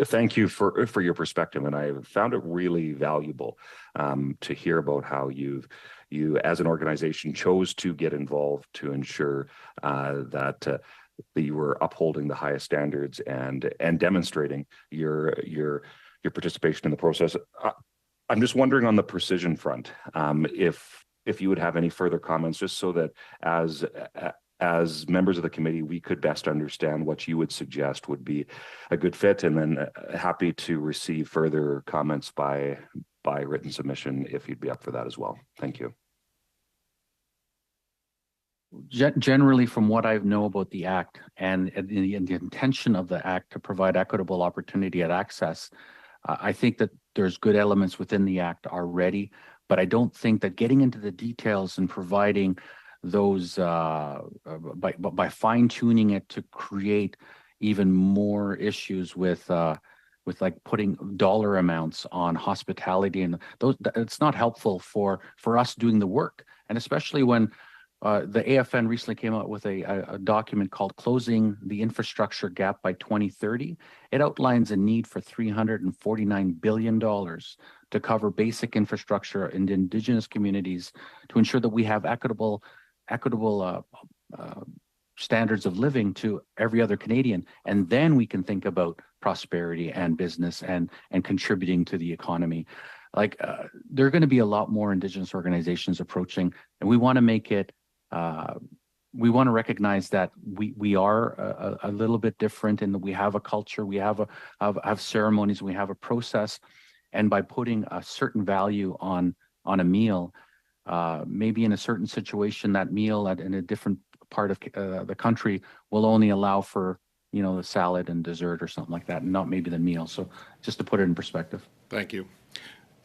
Thank you for your perspective, and I found it really valuable to hear about how you as an organization chose to get involved to ensure that you were upholding the highest standards and demonstrating your participation in the process. I'm just wondering on the precision front, if you would have any further comments, just so that as members of the committee, we could best understand what you would suggest would be a good fit, and then happy to receive further comments by written submission if you'd be up for that as well. Thank you. Generally, from what I know about the Act and the intention of the Act to provide equitable opportunity at access, I think that there's good elements within the Act already, but I don't think that getting into the details and providing those by fine-tuning it to create even more issues with like putting dollar amounts on hospitality and those, it's not helpful for us doing the work, and especially when the AFN recently came out with a document called Closing the Infrastructure Gap by 2030. It outlines a need for $349 billion to cover basic infrastructure in Indigenous communities to ensure that we have equitable standards of living to every other Canadian. And then we can think about prosperity and business and contributing to the economy. Like there are going to be a lot more Indigenous organizations approaching, and we want to make it we want to recognize that we are a little bit different in that we have a culture, we have ceremonies, we have a process, and by putting a certain value on a meal, maybe in a certain situation, that meal in a different part of the country will only allow for the salad and dessert or something like that, and not maybe the meal. So just to put it in perspective. Thank you.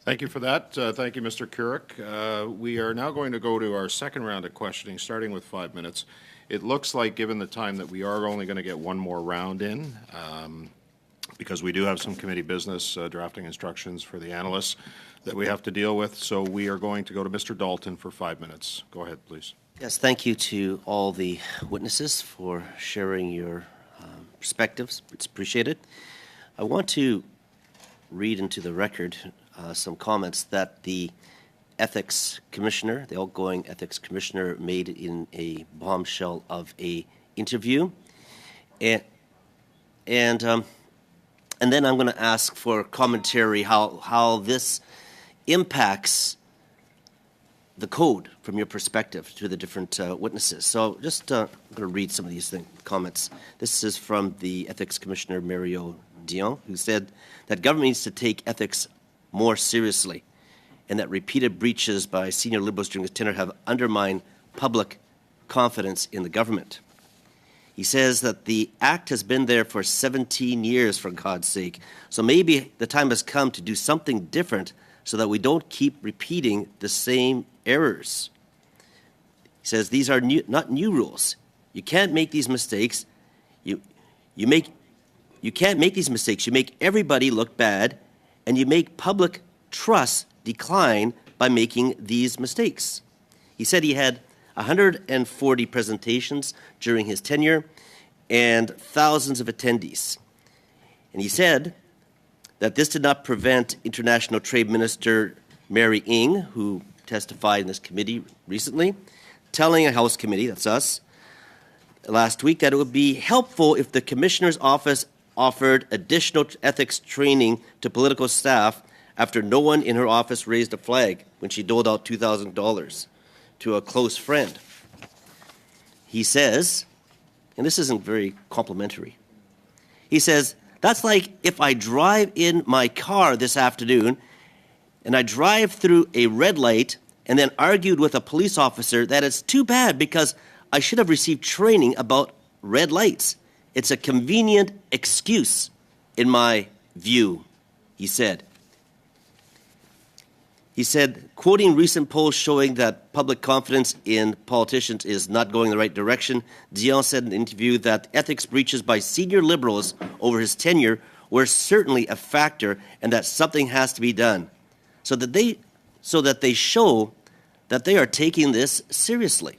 Thank you for that. Thank you, Mr. Couric. We are now going to go to our second round of questioning, starting with 5 minutes. It looks like, given the time, that we are only going to get one more round in, because we do have some committee business, drafting instructions for the analysts that we have to deal with. So we are going to go to Mr. Dalton for 5 minutes. Go ahead, please. Yes, thank you to all the witnesses for sharing your perspectives. It's appreciated. I want to read into the record some comments that the ethics commissioner, the outgoing ethics commissioner, made in a bombshell of a interview, and then I'm going to ask for commentary how this impacts the code from your perspective to the different witnesses. So just I'm going to read some of these comments. This is from the ethics commissioner Mario Dion, who said that government needs to take ethics more seriously, and that repeated breaches by senior Liberals during his tenure have undermined public confidence in the government. He says that the act has been there for 17 years, for God's sake. So maybe the time has come to do something different so that we don't keep repeating the same errors. He says these are not new rules. You can't make these mistakes. You can't make these mistakes. You make everybody look bad, and you make public trust decline by making these mistakes. He said he had 140 presentations during his tenure and thousands of attendees. And he said that this did not prevent International Trade Minister Mary Ng, who testified in this committee recently, telling a House committee, that's us, last week, that it would be helpful if the Commissioner's office offered additional ethics training to political staff after no one in her office raised a flag when she doled out $2,000 to a close friend. He says, and this isn't very complimentary, he says, that's like if I drive in my car this afternoon and I drive through a red light and then argued with a police officer that it's too bad because I should have received training about red lights. It's a convenient excuse, in my view, he said. He said, quoting recent polls showing that public confidence in politicians is not going in the right direction, Dion said in an interview that ethics breaches by senior Liberals over his tenure were certainly a factor and that something has to be done so that they show that they are taking this seriously.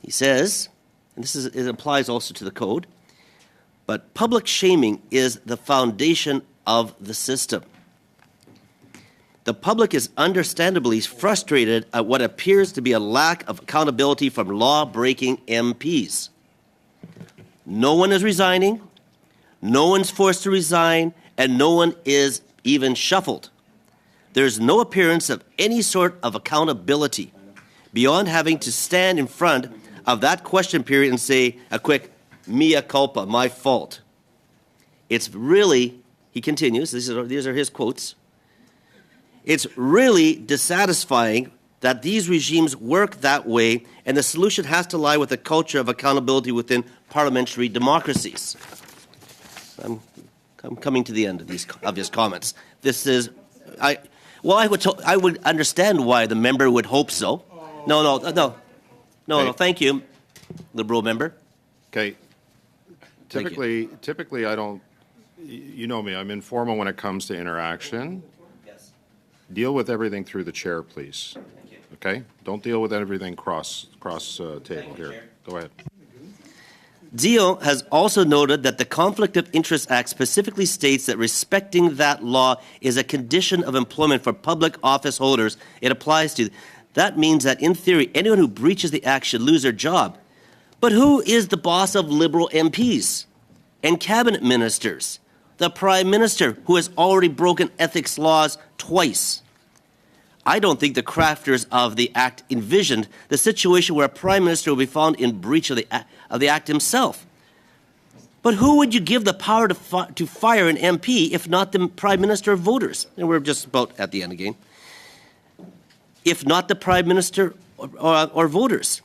He says, and it applies also to the code, but public shaming is the foundation of the system. The public is understandably frustrated at what appears to be a lack of accountability from law-breaking MPs. No one is resigning, no one's forced to resign, and no one is even shuffled. There's no appearance of any sort of accountability beyond having to stand in front of that question period and say a quick mea culpa, my fault. It's really, he continues, these are his quotes, it's really dissatisfying that these regimes work that way, and the solution has to lie with a culture of accountability within parliamentary democracies. I'm coming to the end of his comments. This is, I would understand why the member would hope so. No, thank you, Liberal member. Okay. Typically, I don't, you know me, I'm informal when it comes to interaction. Yes. Deal with everything through the chair, please. Thank you. Okay? Don't deal with everything cross table here. Chair. Go ahead. Dio has also noted that the Conflict of Interest Act specifically states that respecting that law is a condition of employment for public office holders it applies to. That means that, in theory, anyone who breaches the act should lose their job. But who is the boss of Liberal MPs and cabinet ministers? The Prime Minister, who has already broken ethics laws twice. I don't think the crafters of the act envisioned the situation where a Prime Minister will be found in breach of the act himself. But who would you give the power to fire an MP if not the Prime Minister of voters? And we're just about at the end again. If not the Prime Minister or voters.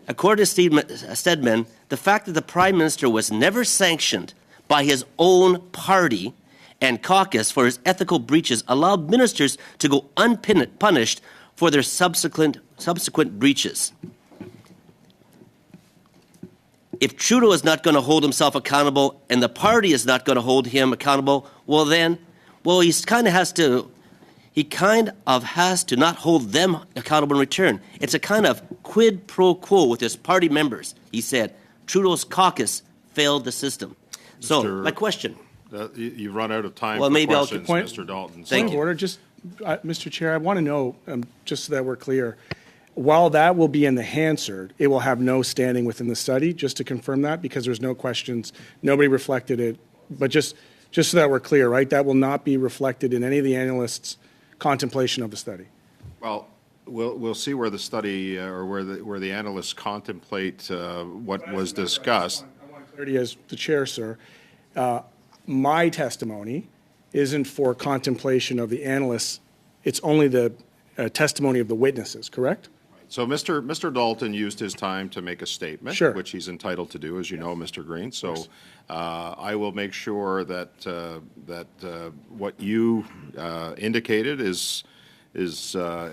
According to Stedman, the fact that the Prime Minister was never sanctioned by his own party and caucus for his ethical breaches allowed ministers to go unpunished for their subsequent breaches. If Trudeau is not going to hold himself accountable and the party is not going to hold him accountable, he kind of has to not hold them accountable in return. It's a kind of quid pro quo with his party members. He said, Trudeau's caucus failed the system. So, my question. You've run out of time Well, for maybe questions, I'll Mr. Dalton. Thank you. Order, Mr. Chair, I want to know, just so that we're clear, while that will be in the Hansard, it will have no standing within the study, just to confirm that, because there's no questions, nobody reflected it, but just so that we're clear, right, that will not be reflected in any of the analysts' contemplation of the study. Well, we'll see where the study or where the analysts contemplate what was discussed. I want clarity as the chair, sir. My testimony isn't for contemplation of the analysts. It's only the testimony of the witnesses, correct? So Mr. Dalton used his time to make a statement, Sure. which he's entitled to do, as you know, Mr. Green. So I will make sure that what you indicated is yeah.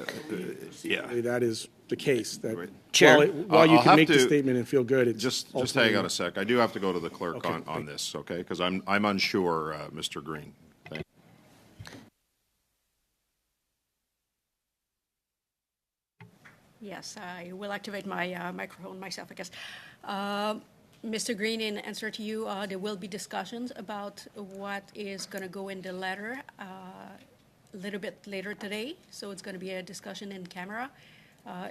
That is the case. That Chair. while you I'll can have make the to- statement and feel good, it's Just ultimately- hang on a sec. I do have to go to the clerk Okay, on thank this, okay? Because I'm unsure, Mr. Green. Thank you. Yes, I will activate my microphone myself, I guess. Mr. Green, in answer to you, there will be discussions about what is going to go in the letter a little bit later today. So it's going to be a discussion in camera.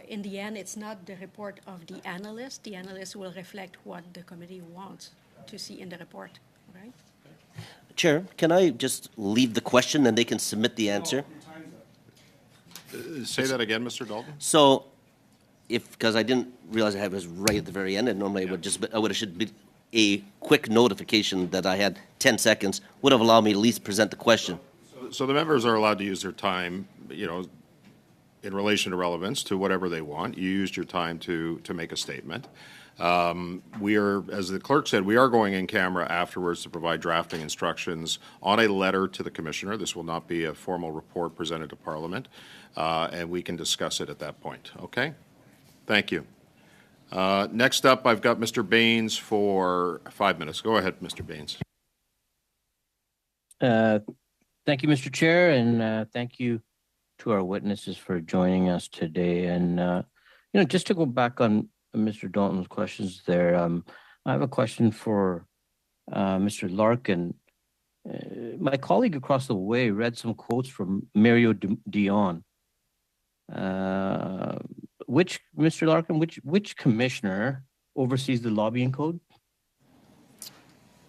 In the end, it's not the report of the analyst. The analyst will reflect what the committee wants to see in the report, right? Chair, can I just leave the question and they can submit the answer? Say that again, Mr. Dalton? So, because I didn't realize I was right at the very end, and normally I would have should be a quick notification that I had 10 seconds would have allowed me to at least present the question. So the members are allowed to use their time, in relation to relevance to whatever they want. You used your time to make a statement. We are, as the clerk said, we are going in camera afterwards to provide drafting instructions on a letter to the commissioner. This will not be a formal report presented to Parliament, and we can discuss it at that point. Okay? Thank you. Next up, I've got Mr. Baines for 5 minutes. Go ahead, Mr. Baines. Thank you, Mr. Chair, and thank you to our witnesses for joining us today. And, just to go back on Mr. Dalton's questions there, I have a question for Mr. Larkin. My colleague across the way read some quotes from Mario Dion. Mr. Larkin, which commissioner oversees the lobbying code?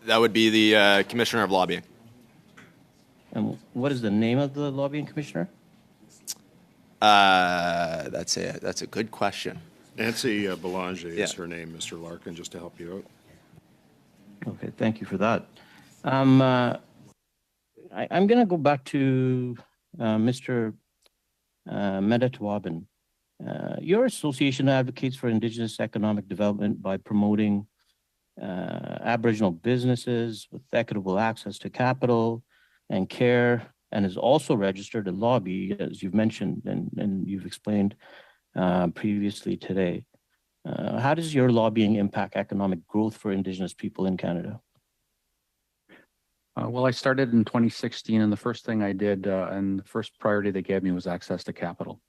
That would be the Commissioner of Lobbying. And what is the name of the lobbying commissioner? That's a good question. Nancy Belanger is Yeah. her name, Mr. Larkin, just to help you out. Okay, thank you for that. I'm going to go back to Mr. Metatawabin. Your association advocates for Indigenous economic development by promoting Aboriginal businesses with equitable access to capital and care, and is also registered to lobby, as you've mentioned and you've explained previously today. How does your lobbying impact economic growth for Indigenous people in Canada? Well, I started in 2016, and the first thing I did, and the first priority they gave me was access to capital.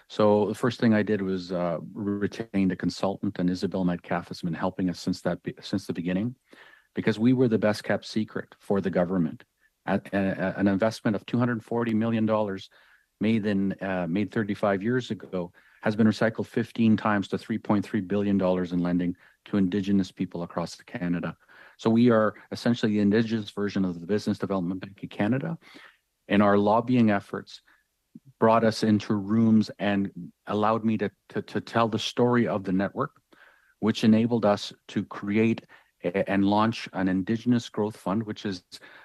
So the first thing I did was retained a consultant, and Isabel Metcalf has been helping us since the beginning, because we were the best kept secret for the government. An investment of $240 million made 35 years ago has been recycled 15 times to $3.3 billion in lending to Indigenous people across Canada. So we are essentially the Indigenous version of the Business Development Bank of Canada, and our lobbying efforts brought us into rooms and allowed me to tell the story of the network, which enabled us to create and launch an Indigenous Growth Fund, which is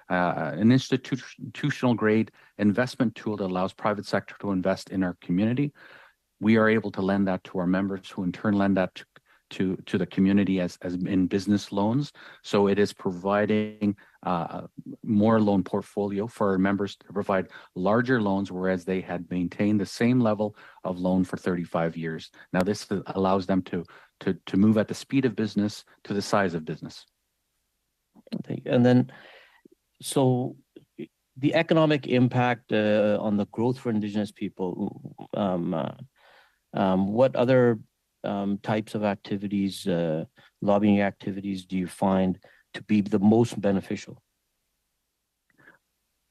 an institutional grade investment tool that allows private sector to invest in our community. We are able to lend that to our members, who in turn lend that to the community as in business loans. So it is providing more loan portfolio for our members to provide larger loans, whereas they had maintained the same level of loan for 35 years. Now this allows them to move at the speed of business to the size of business. And then, so the economic impact on the growth for Indigenous people, what other types of activities, lobbying activities, do you find to be the most beneficial?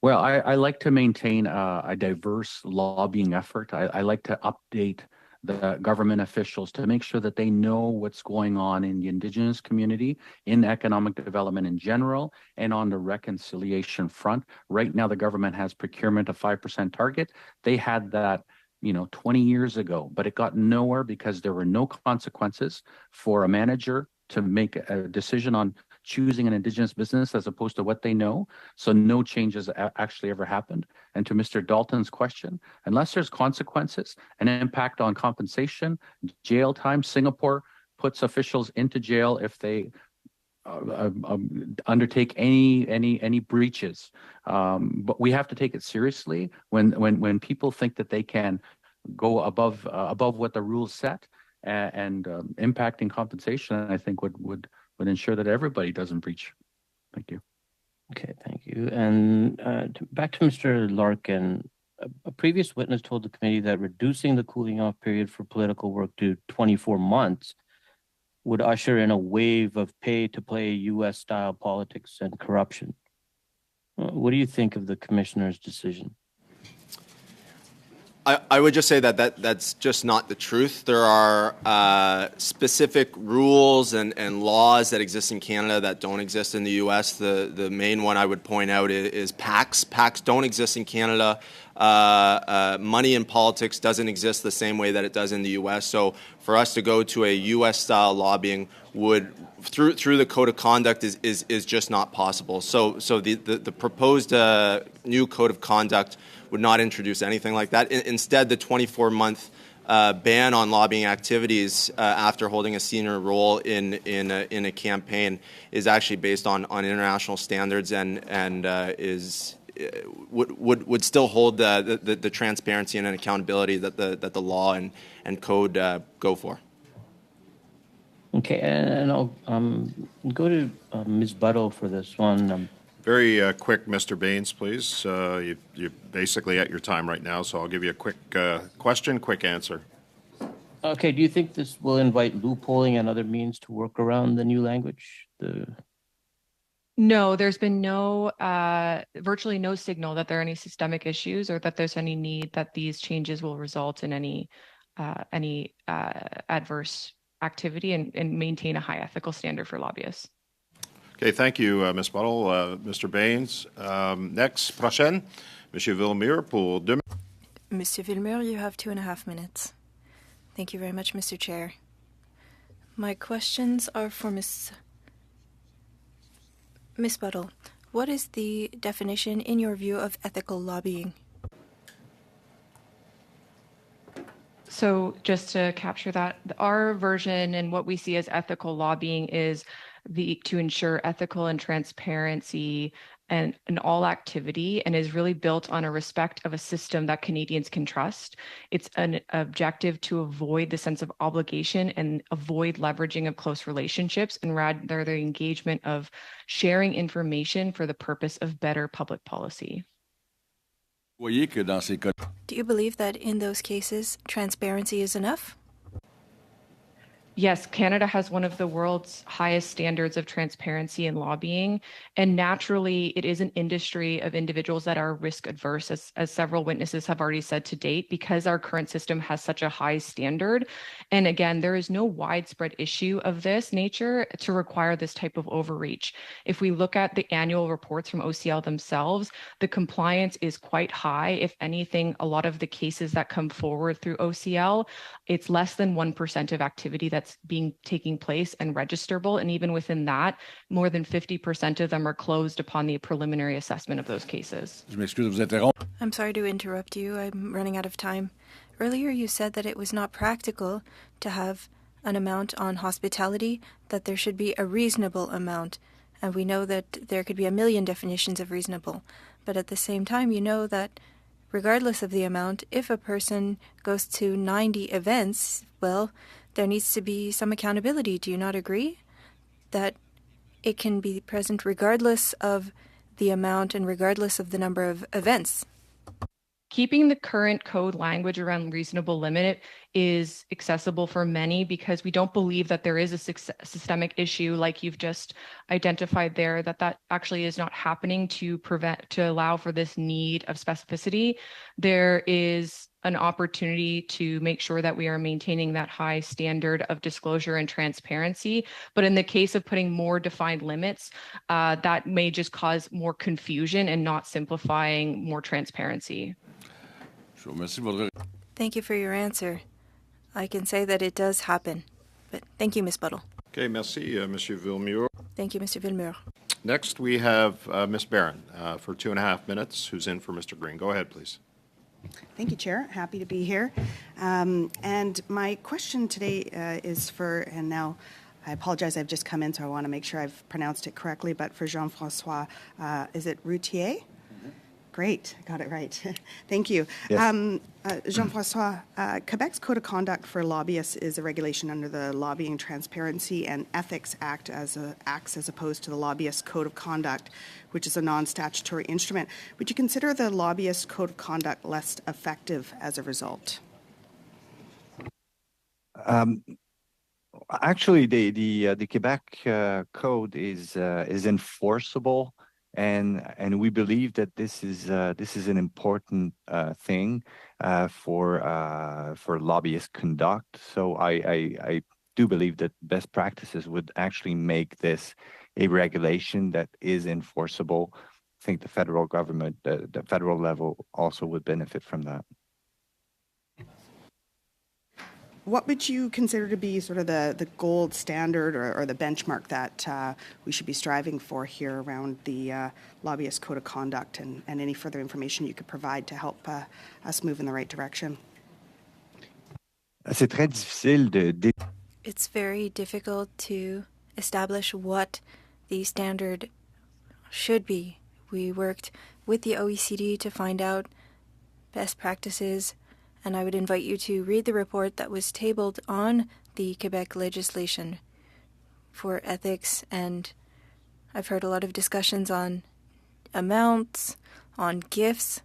Well, I like to maintain a diverse lobbying effort. I like to update the government officials to make sure that they know what's going on in the Indigenous community, in economic development in general, and on the reconciliation front. Right now, the government has procurement a 5% target. They had that 20 years ago, but it got nowhere because there were no consequences for a manager to make a decision on choosing an Indigenous business as opposed to what they know. So no changes actually ever happened. And to Mr. Dalton's question, unless there's consequences, an impact on compensation, jail time, Singapore puts officials into jail if they undertake any breaches. But we have to take it seriously when people think that they can go above what the rules set and impacting compensation, I think would ensure that everybody doesn't breach. Thank you. Okay, thank you. And back to Mr. Larkin, a previous witness told the committee that reducing the cooling off period for political work to 24 months would usher in a wave of pay-to-play U.S.-style politics and corruption. What do you think of the commissioner's decision? I would just say that's just not the truth. There are specific rules and laws that exist in Canada that don't exist in the U.S. The main one I would point out is PACs. PACs don't exist in Canada. Money in politics doesn't exist the same way that it does in the U.S. So for us to go to a U.S.-style lobbying would through the code of conduct is just not possible. So the proposed new code of conduct would not introduce anything like that. Instead, the 24-month ban on lobbying activities after holding a senior role in a campaign is actually based on international standards and would still hold the transparency and accountability that the law and code go for. Okay, and I'll go to Ms. Buttle for this one. Very quick, Mr. Baines, please. You're basically at your time right now, so I'll give you a quick question, quick answer. Okay, do you think this will invite loopholing and other means to work around the new language? No, there's been virtually no signal that there are any systemic issues or that there's any need that these changes will result in any adverse activity and maintain a high ethical standard for lobbyists. Okay, thank you, Ms. Buttle. Mr. Baines. Next, prochaine, Monsieur Villemure pour 2 minutes. Mr. Villemure, you have 2.5 minutes. Thank you very much, Mr. Chair. My questions are for Ms. Buttle. What is the definition, in your view, of ethical lobbying? So just to capture that, our version and what we see as ethical lobbying is to ensure ethical and transparency and all activity, and is really built on a respect of a system that Canadians can trust. It's an objective to avoid the sense of obligation and avoid leveraging of close relationships, and rather the engagement of sharing information for the purpose of better public policy. Do you believe that in those cases, transparency is enough? Yes, Canada has one of the world's highest standards of transparency in lobbying, and naturally it is an industry of individuals that are risk adverse, as several witnesses have already said to date, because our current system has such a high standard. And again, there is no widespread issue of this nature to require this type of overreach. If we look at the annual reports from OCL themselves, the compliance is quite high. If anything, a lot of the cases that come forward through OCL, it's less than 1% of activity that's taking place and registerable. And even within that, more than 50% of them are closed upon the preliminary assessment of those cases. I'm sorry to interrupt you. I'm running out of time. Earlier you said that it was not practical to have an amount on hospitality, that there should be a reasonable amount. And we know that there could be 1 million definitions of reasonable. But at the same time, you know that regardless of the amount, if a person goes to 90 events, well, there needs to be some accountability. Do you not agree that it can be present regardless of the amount and regardless of the number of events? Keeping the current code language around reasonable limit is accessible for many because we don't believe that there is a systemic issue like you've just identified there, that actually is not happening to allow for this need of specificity. There is an opportunity to make sure that we are maintaining that high standard of disclosure and transparency. But in the case of putting more defined limits, that may just cause more confusion and not simplifying more transparency. Thank you for your answer. I can say that it does happen. But thank you, Ms. Buttle. Okay, merci, Monsieur Villemure. Thank you, Mr. Villemur. Next, we have Ms. Barron for 2.5 minutes, who's in for Mr. Green. Go ahead, please. Thank you, Chair. Happy to be here. And my question today is for, and now I apologize, I've just come in, so I want to make sure I've pronounced it correctly, but for Jean-François, is it Routier? Great, I got it right. Thank you. Yes. Jean-François, Quebec's Code of Conduct for Lobbyists is a regulation under the Lobbying Transparency and Ethics Act acts as opposed to the Lobbyist Code of Conduct, which is a non-statutory instrument. Would you consider the Lobbyist Code of Conduct less effective as a result? Actually, the Quebec code is enforceable. And we believe that this is an important thing for lobbyist conduct. So I do believe that best practices would actually make this a regulation that is enforceable. I think the federal government, the federal level, also would benefit from that. What would you consider to be sort of the gold standard or the benchmark that we should be striving for here around the Lobbyist Code of Conduct and any further information you could provide to help us move in the right direction? C'est très difficile It's very difficult to establish what the standard should be. We worked with the OECD to find out best practices, and I would invite you to read the report that was tabled on the Quebec legislation for ethics, and I've heard a lot of discussions on amounts, on gifts,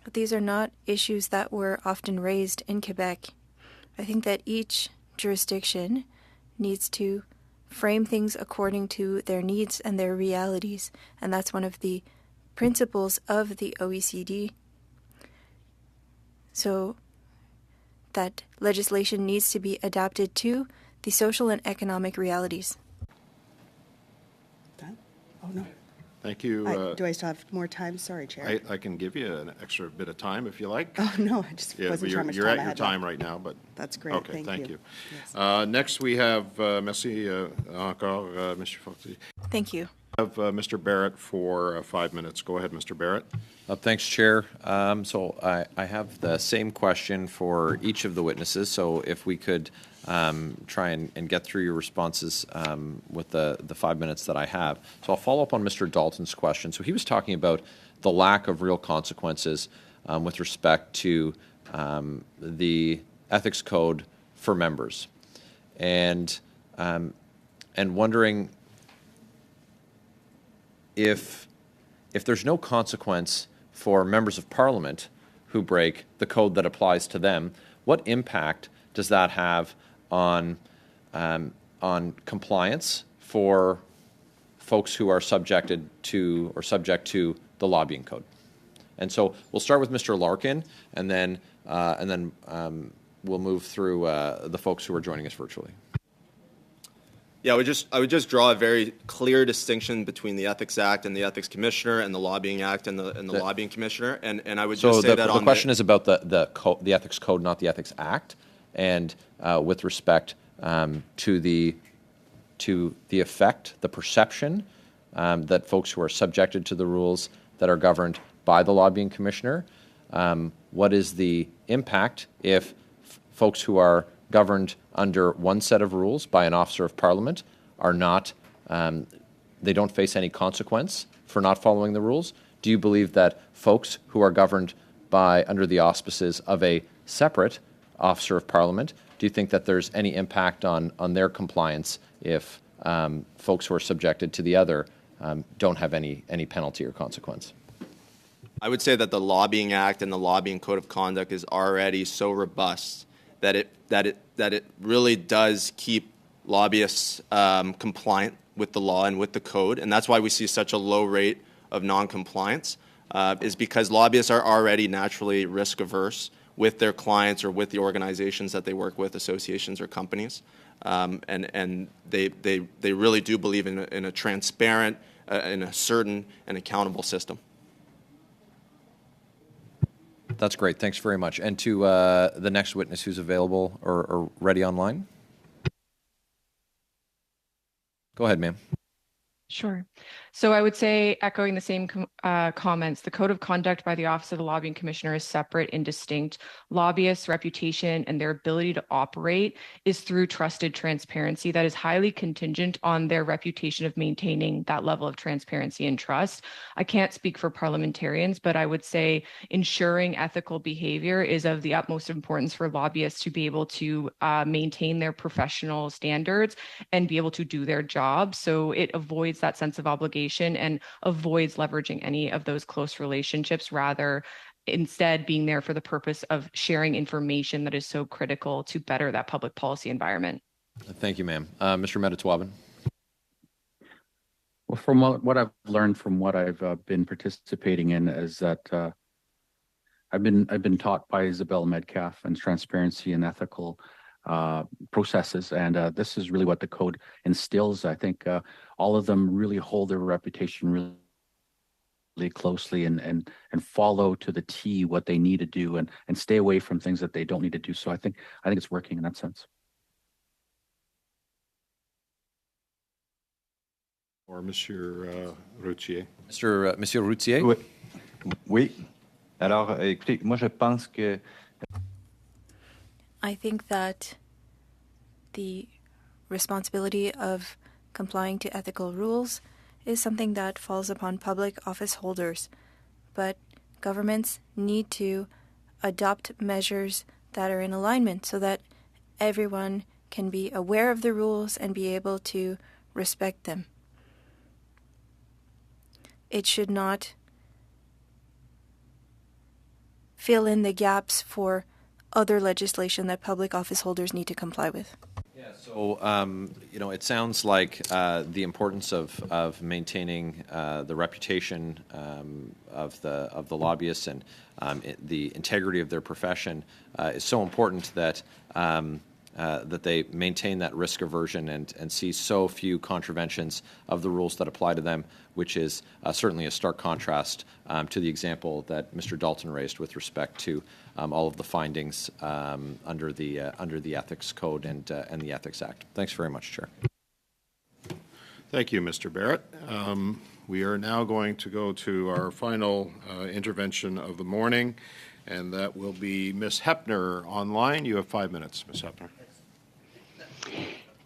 but these are not issues that were often raised in Quebec. I think that each jurisdiction needs to frame things according to their needs and their realities, and that's one of the principles of the OECD. So that legislation needs to be adapted to the social and economic realities. Done? Oh, no. Thank you. Do I still have more time? Sorry, Chair. I can give you an extra bit of time if you like. Oh, no, I just wasn't sure how much you're time at I your had time left. right now, but That's great. Okay, Thank you. Yes. Next, we have merci encore, Mr. Fortier. Thank you. We have Mr. Barrett for 5 minutes. Go ahead, Mr. Barrett. Thanks, Chair. So I have the same question for each of the witnesses. So if we could try and get through your responses with the 5 minutes that I have. So I'll follow up on Mr. Dalton's question. So he was talking about the lack of real consequences with respect to the ethics code for members, and wondering if there's no consequence for members of Parliament who break the code that applies to them, what impact does that have on compliance for folks who are subject to the lobbying code? And so we'll start with Mr. Larkin, and then we'll move through the folks who are joining us virtually. Yeah, I would just draw a very clear distinction between the Ethics Act and the Ethics Commissioner, and the Lobbying Act and the Lobbying Commissioner, and I would just say that the question is about the Ethics Code, not the Ethics Act, and with respect to the effect, the perception that folks who are subjected to the rules that are governed by the Lobbying Commissioner, what is the impact if folks who are governed under one set of rules by an officer of Parliament are not, they don't face any consequence for not following the rules? Do you believe that folks who are governed under the auspices of a separate officer of Parliament, do you think that there's any impact on their compliance if folks who are subjected to the other don't have any penalty or consequence? I would say that the Lobbying Act and the Lobbying Code of Conduct is already so robust that it really does keep lobbyists compliant with the law and with the code, and that's why we see such a low rate of non-compliance, is because lobbyists are already naturally risk averse with their clients or with the organizations that they work with, associations or companies, and they really do believe in a transparent, in a certain and accountable system. That's great. Thanks very much. And to the next witness who's available or ready online. Go ahead, ma'am. Sure. So I would say, echoing the same comments, the code of conduct by the Office of the Lobbying Commissioner is separate and distinct. Lobbyists' reputation and their ability to operate is through trusted transparency that is highly contingent on their reputation of maintaining that level of transparency and trust. I can't speak for parliamentarians, but I would say ensuring ethical behavior is of the utmost importance for lobbyists to be able to maintain their professional standards and be able to do their job. So it avoids that sense of obligation and avoids leveraging any of those close relationships, rather instead being there for the purpose of sharing information that is so critical to better that public policy environment. Thank you, ma'am. Mr. Metatawabin. Well, from what I've learned from what I've been participating in is that I've been taught by Isabel Metcalf and transparency and ethical processes, and this is really what the code instills. I think all of them really hold their reputation really closely and follow to the T what they need to do and stay away from things that they don't need to do. So I think it's working in that sense. Or Monsieur Routier. Monsieur Routier. Oui. Oui. Alors, écoutez, moi je pense que I think that the responsibility of complying to ethical rules is something that falls upon public office holders, but governments need to adopt measures that are in alignment so that everyone can be aware of the rules and be able to respect them. It should not fill in the gaps for other legislation that public office holders need to comply with. Yeah, so it sounds like the importance of maintaining the reputation of the lobbyists and the integrity of their profession is so important that that they maintain that risk aversion and see so few contraventions of the rules that apply to them, which is certainly a stark contrast to the example that Mr. Dalton raised with respect to all of the findings under the Ethics Code and the Ethics Act. Thanks very much, Chair. Thank you, Mr. Barrett. We are now going to go to our final intervention of the morning, and that will be Ms. Hepner online. You have 5 minutes, Ms. Hepner.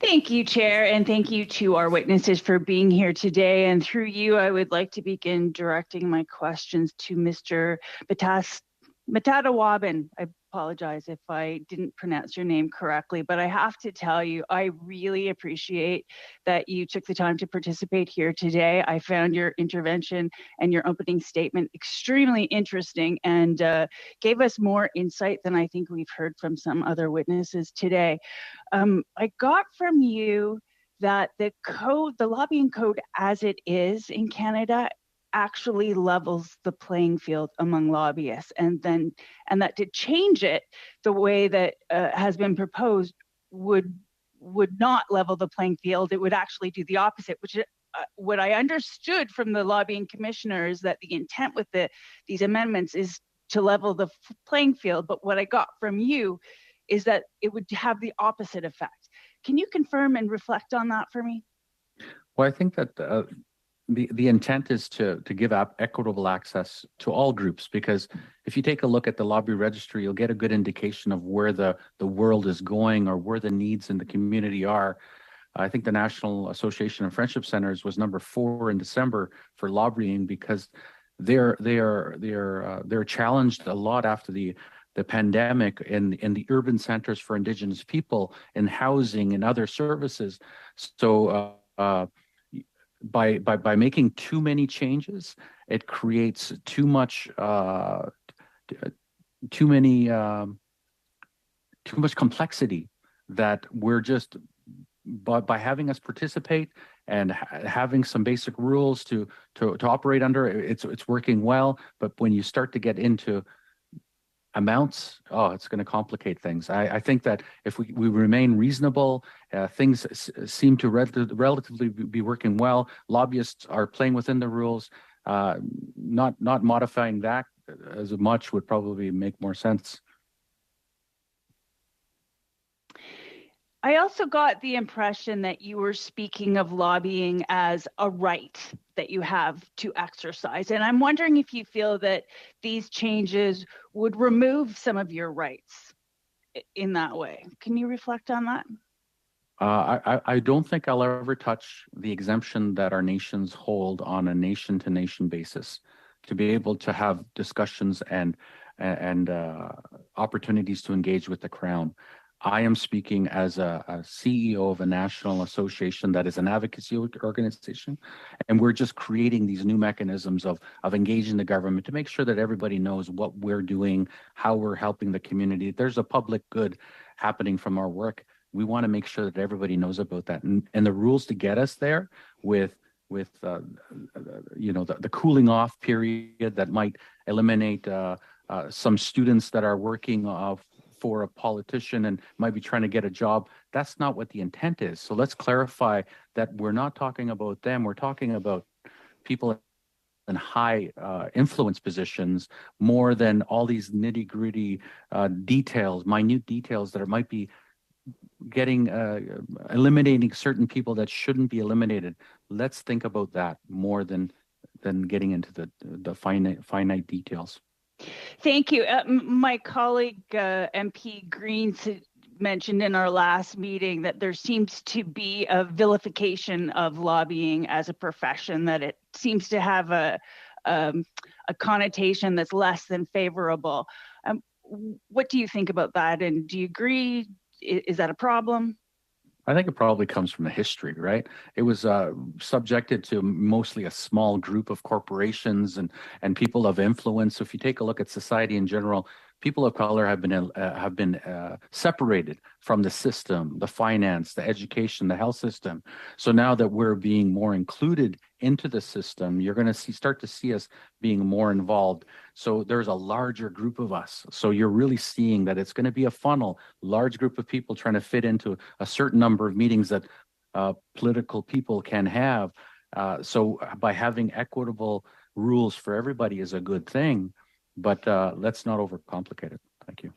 Thank you, Chair, and thank you to our witnesses for being here today. And through you, I would like to begin directing my questions to Mr. Metatawabin. I apologize if I didn't pronounce your name correctly, but I have to tell you, I really appreciate that you took the time to participate here today. I found your intervention and your opening statement extremely interesting and gave us more insight than I think we've heard from some other witnesses today. I got from you that the lobbying code as it is in Canada actually levels the playing field among lobbyists, and that to change it the way that has been proposed would not level the playing field. It would actually do the opposite, which what I understood from the lobbying commissioner is that the intent with these amendments is to level the playing field, but what I got from you is that it would have the opposite effect. Can you confirm and reflect on that for me? Well, I think that the intent is to give up equitable access to all groups, because if you take a look at the lobby registry, you'll get a good indication of where the world is going or where the needs in the community are. I think the National Association of Friendship Centers was number 4 in December for lobbying, because they're challenged a lot after the pandemic in the urban centers for Indigenous people, in housing and other services. So by making too many changes, it creates too much complexity that we're just by having us participate and having some basic rules to operate under. It's working well, but when you start to get into amounts, it's going to complicate things. I think that if we remain reasonable, things seem to relatively be working well. Lobbyists are playing within the rules. Not modifying that as much would probably make more sense. I also got the impression that you were speaking of lobbying as a right that you have to exercise. And I'm wondering if you feel that these changes would remove some of your rights in that way. Can you reflect on that? I don't think I'll ever touch the exemption that our nations hold on a nation-to-nation basis to be able to have discussions and opportunities to engage with the Crown. I am speaking as a CEO of a national association that is an advocacy organization, and we're just creating these new mechanisms of engaging the government to make sure that everybody knows what we're doing, how we're helping the community. There's a public good happening from our work. We want to make sure that everybody knows about that, and the rules to get us there with the cooling off period that might eliminate some students that are working for a politician and might be trying to get a job. That's not what the intent is. So let's clarify that we're not talking about them. We're talking about people in high influence positions more than all these nitty gritty details, minute details that might be eliminating certain people that shouldn't be eliminated. Let's think about that more than getting into the finite details. Thank you. My colleague, MP Green, mentioned in our last meeting that there seems to be a vilification of lobbying as a profession, that it seems to have a connotation that's less than favorable. What do you think about that? And do you agree? Is that a problem? I think it probably comes from the history, right? It was subjected to mostly a small group of corporations and people of influence. So if you take a look at society in general, people of color have been separated from the system, the finance, the education, the health system. So now that we're being more included into the system, you're going to start to see us being more involved. So there's a larger group of us. So you're really seeing that it's going to be a funnel, large group of people trying to fit into a certain number of meetings that political people can have. So by having equitable rules for everybody is a good thing, but let's not overcomplicate it. Thank you.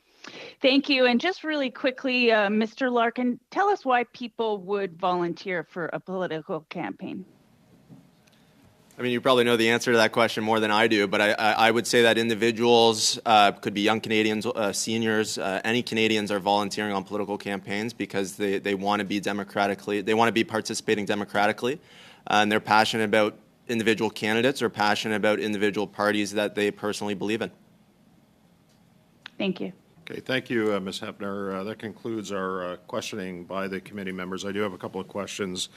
Thank you. And just really quickly, Mr. Larkin, tell us why people would volunteer for a political campaign. I mean, you probably know the answer to that question more than I do, but I would say that individuals, could be young Canadians, seniors, any Canadians are volunteering on political campaigns because they want to be participating democratically, and they're passionate about individual candidates or passionate about individual parties that they personally believe in. Thank you. Okay, thank you, Ms. Hepner. That concludes our questioning by the committee members. I do have a couple of questions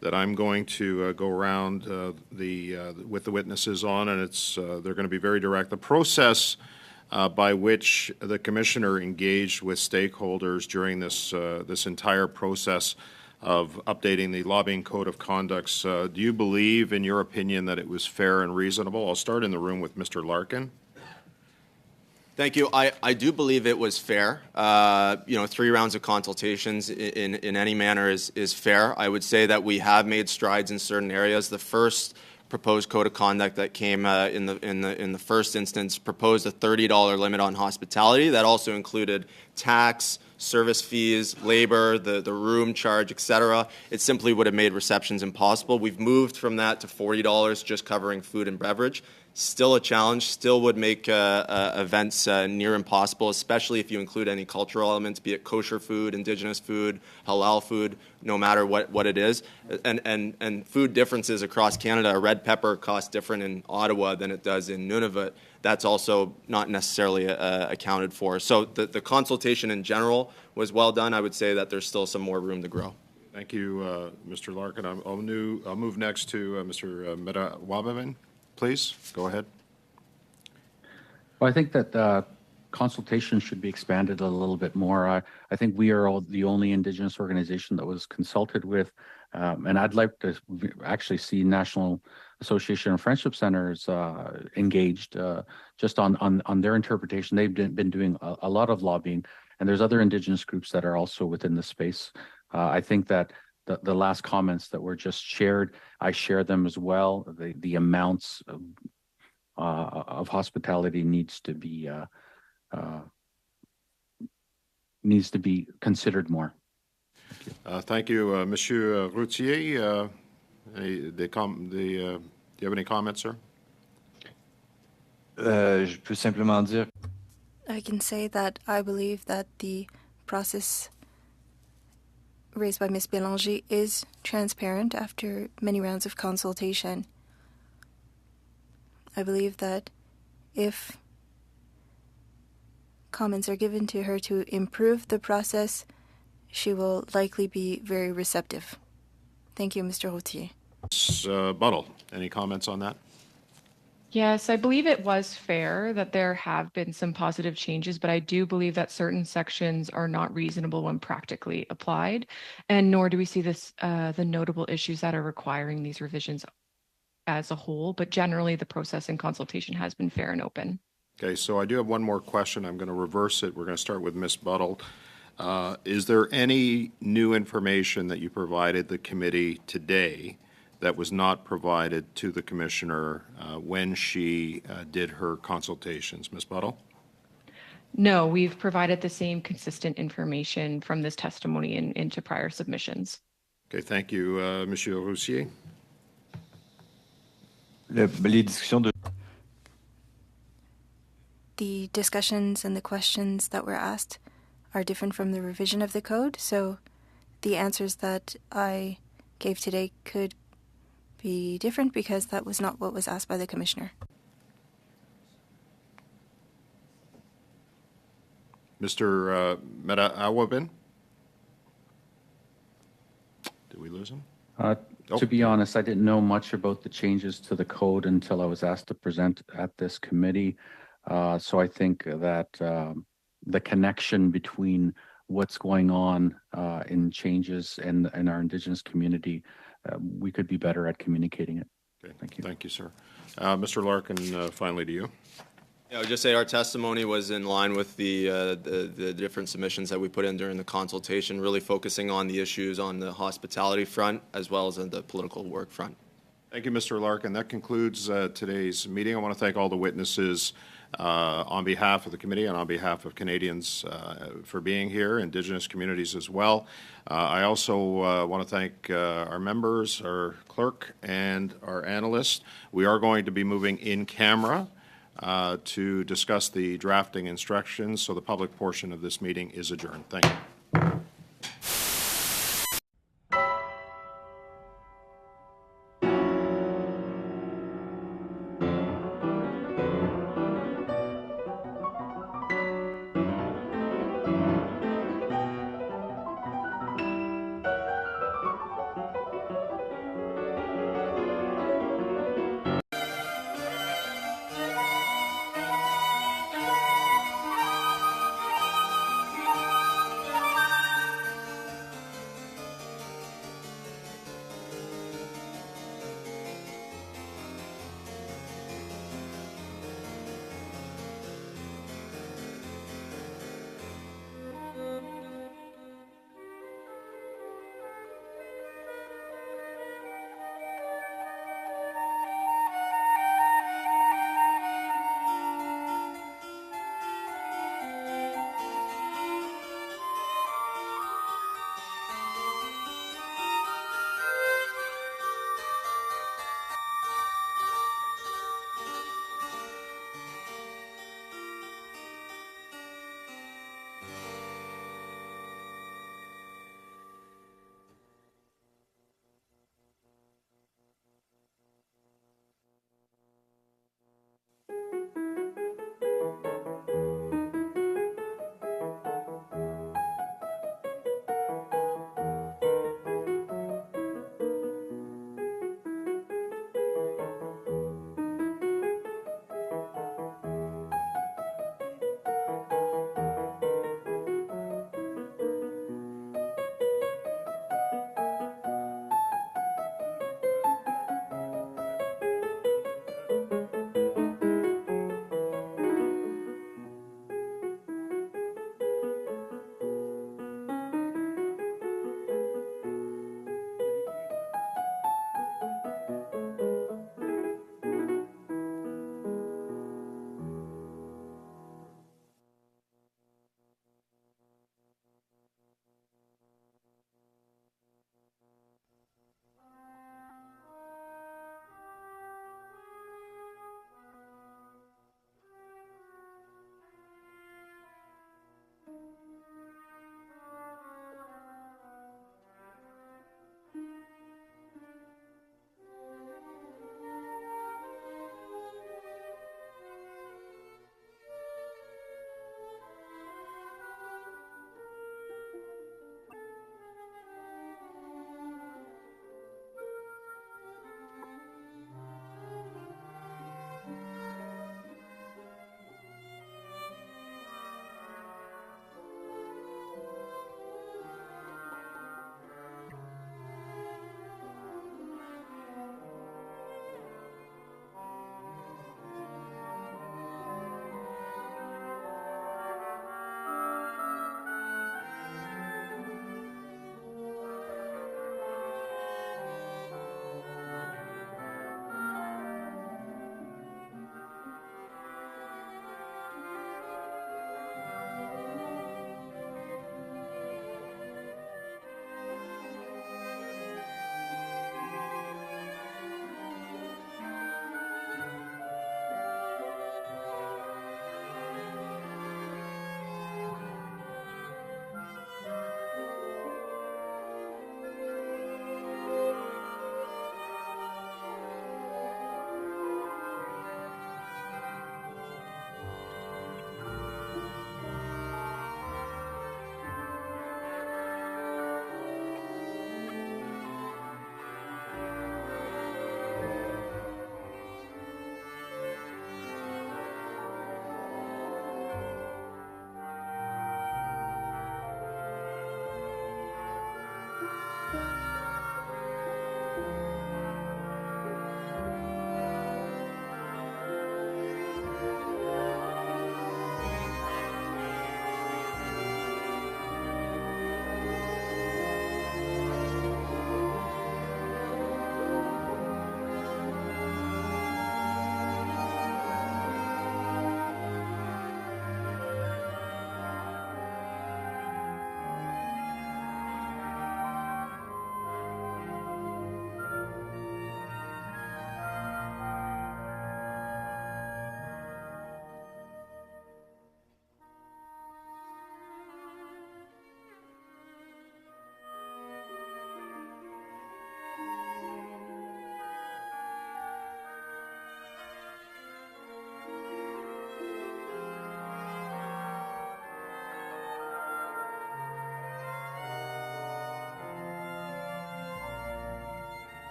that I'm going to go around with the witnesses on, and they're going to be very direct. The process by which the commissioner engaged with stakeholders during this entire process of updating the lobbying code of conducts, do you believe, in your opinion, that it was fair and reasonable? I'll start in the room with Mr. Larkin. Thank you. I do believe it was fair. 3 rounds of consultations in any manner is fair. I would say that we have made strides in certain areas. The first proposed code of conduct that came in the first instance proposed a $30 limit on hospitality. That also included tax, service fees, labor, the room charge, etc. It simply would have made receptions impossible. We've moved from that to $40 just covering food and beverage. Still a challenge, still would make events near impossible, especially if you include any cultural elements, be it kosher food, indigenous food, halal food, no matter what it is. And food differences across Canada. A red pepper costs different in Ottawa than it does in Nunavut. That's also not necessarily accounted for. So the consultation in general was well done. I would say that there's still some more room to grow. Thank you, Mr. Larkin. I'll move next to Mr. Metawabaman. Please, go ahead. Well, I think that consultation should be expanded a little bit more. I think we are the only Indigenous organization that was consulted with, and I'd like to actually see National Association of Friendship Centers engaged just on their interpretation. They've been doing a lot of lobbying, and there's other Indigenous groups that are also within the space. I think that the last comments that were just shared, I share them as well. The amounts of hospitality needs to be considered more. Thank you, Monsieur Routier. Do you have any comments, sir? Je peux simplement dire I can say that I believe that the process raised by Ms. Bélanger is transparent after many rounds of consultation. I believe that if comments are given to her to improve the process, she will likely be very receptive. Thank you, Mr. Routier. Buttle, any comments on that? Yes, I believe it was fair that there have been some positive changes, but I do believe that certain sections are not reasonable when practically applied, and nor do we see the notable issues that are requiring these revisions as a whole. But generally, the process and consultation has been fair and open. Okay, so I do have one more question. I'm going to reverse it. We're going to start with Ms. Buttle. Is there any new information that you provided the committee today that was not provided to the commissioner when she did her consultations? Ms. Buttle? No, we've provided the same consistent information from this testimony into prior submissions. Okay, thank you, Monsieur Roussier. The discussions and the questions that were asked are different from the revision of the code, so the answers that I gave today could be different because that was not what was asked by the commissioner. Mr. Meta-Awabin? Did we lose him? To be honest, I didn't know much about the changes to the code until I was asked to present at this committee. So I think that the connection between what's going on in changes in our Indigenous community, we could be better at communicating it. Okay. Thank you. Thank you, sir. Mr. Larkin, finally to you. Yeah, I would just say our testimony was in line with the different submissions that we put in during the consultation, really focusing on the issues on the hospitality front as well as on the political work front. Thank you, Mr. Larkin. That concludes today's meeting. I want to thank all the witnesses on behalf of the committee and on behalf of Canadians for being here, Indigenous communities as well. I also want to thank our members, our clerk, and our analysts. We are going to be moving in camera to discuss the drafting instructions, so the public portion of this meeting is adjourned. Thank you.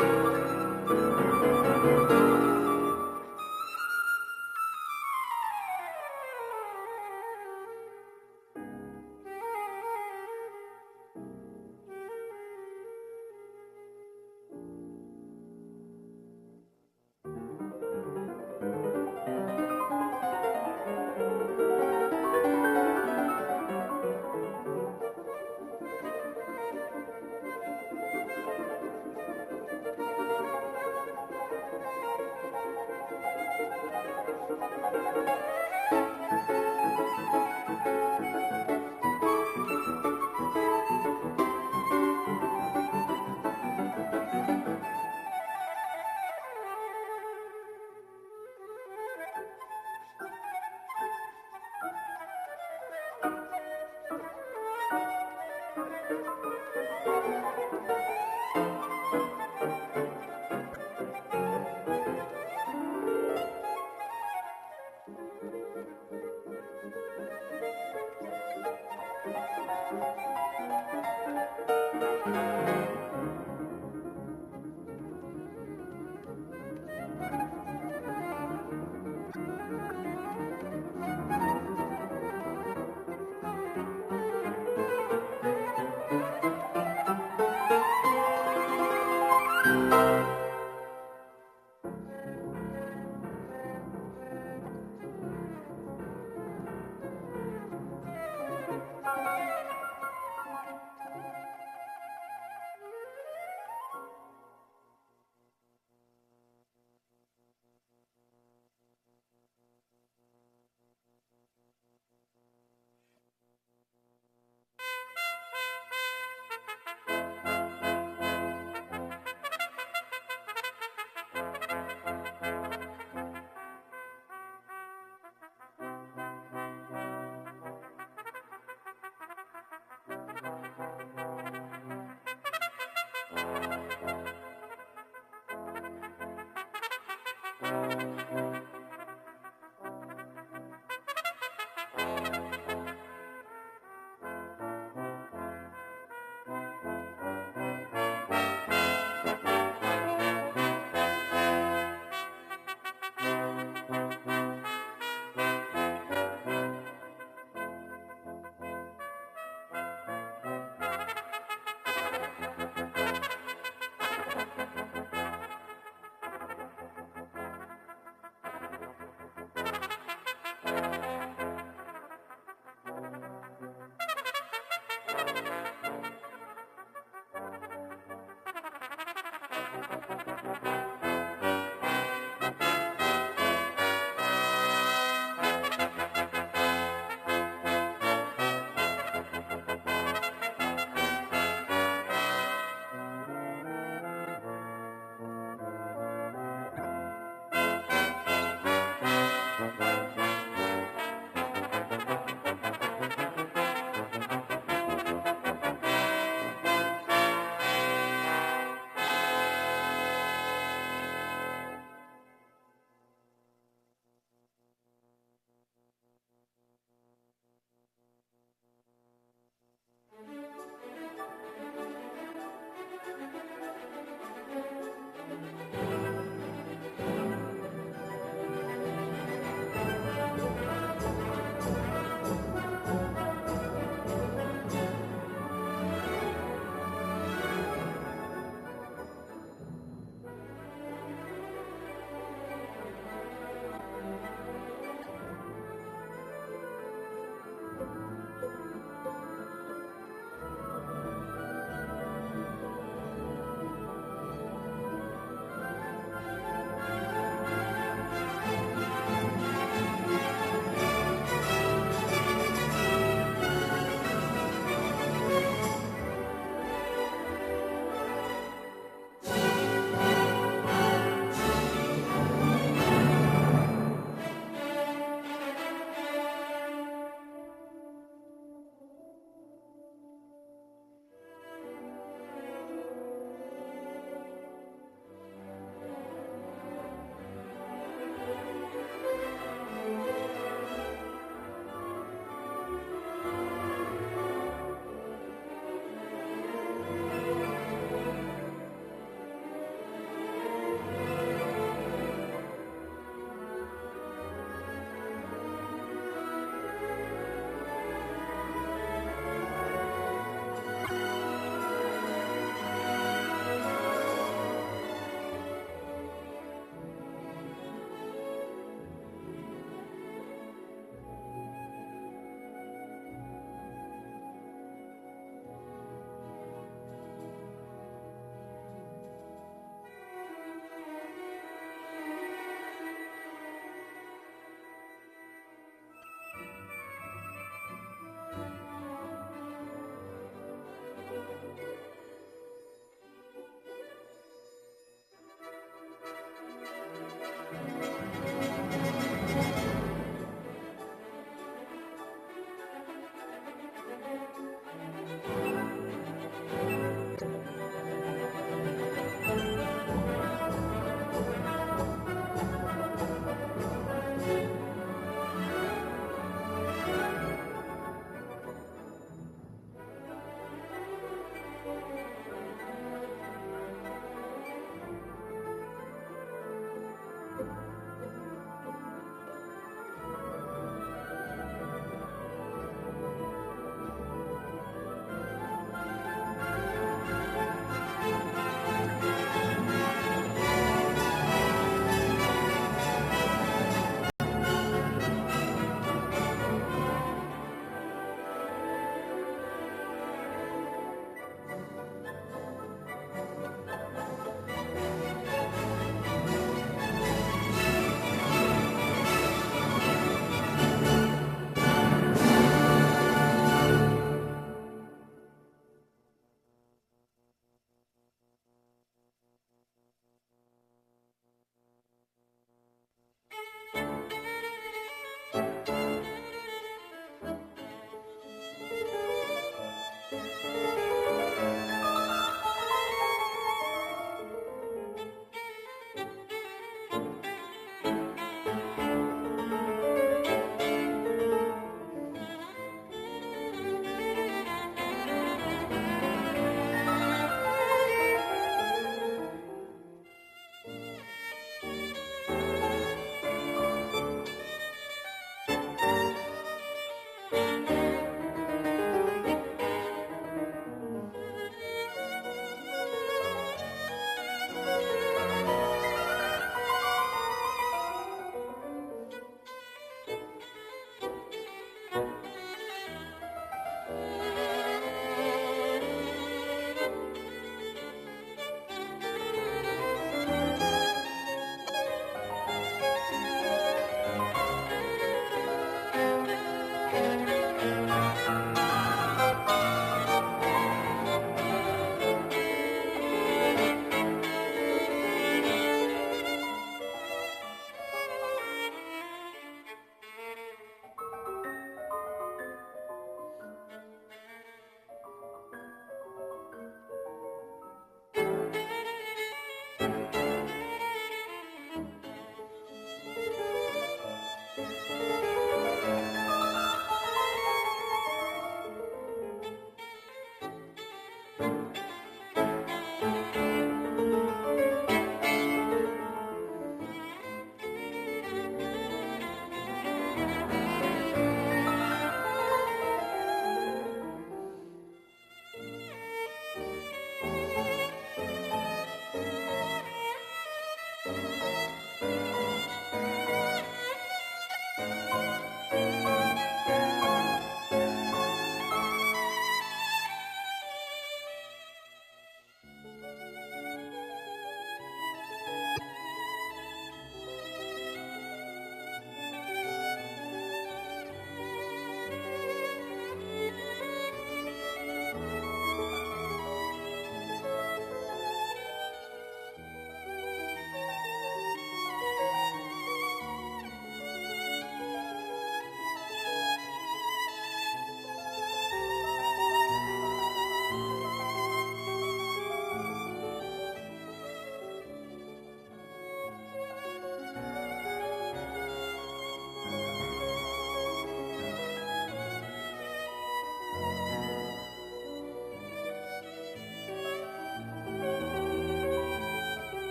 you.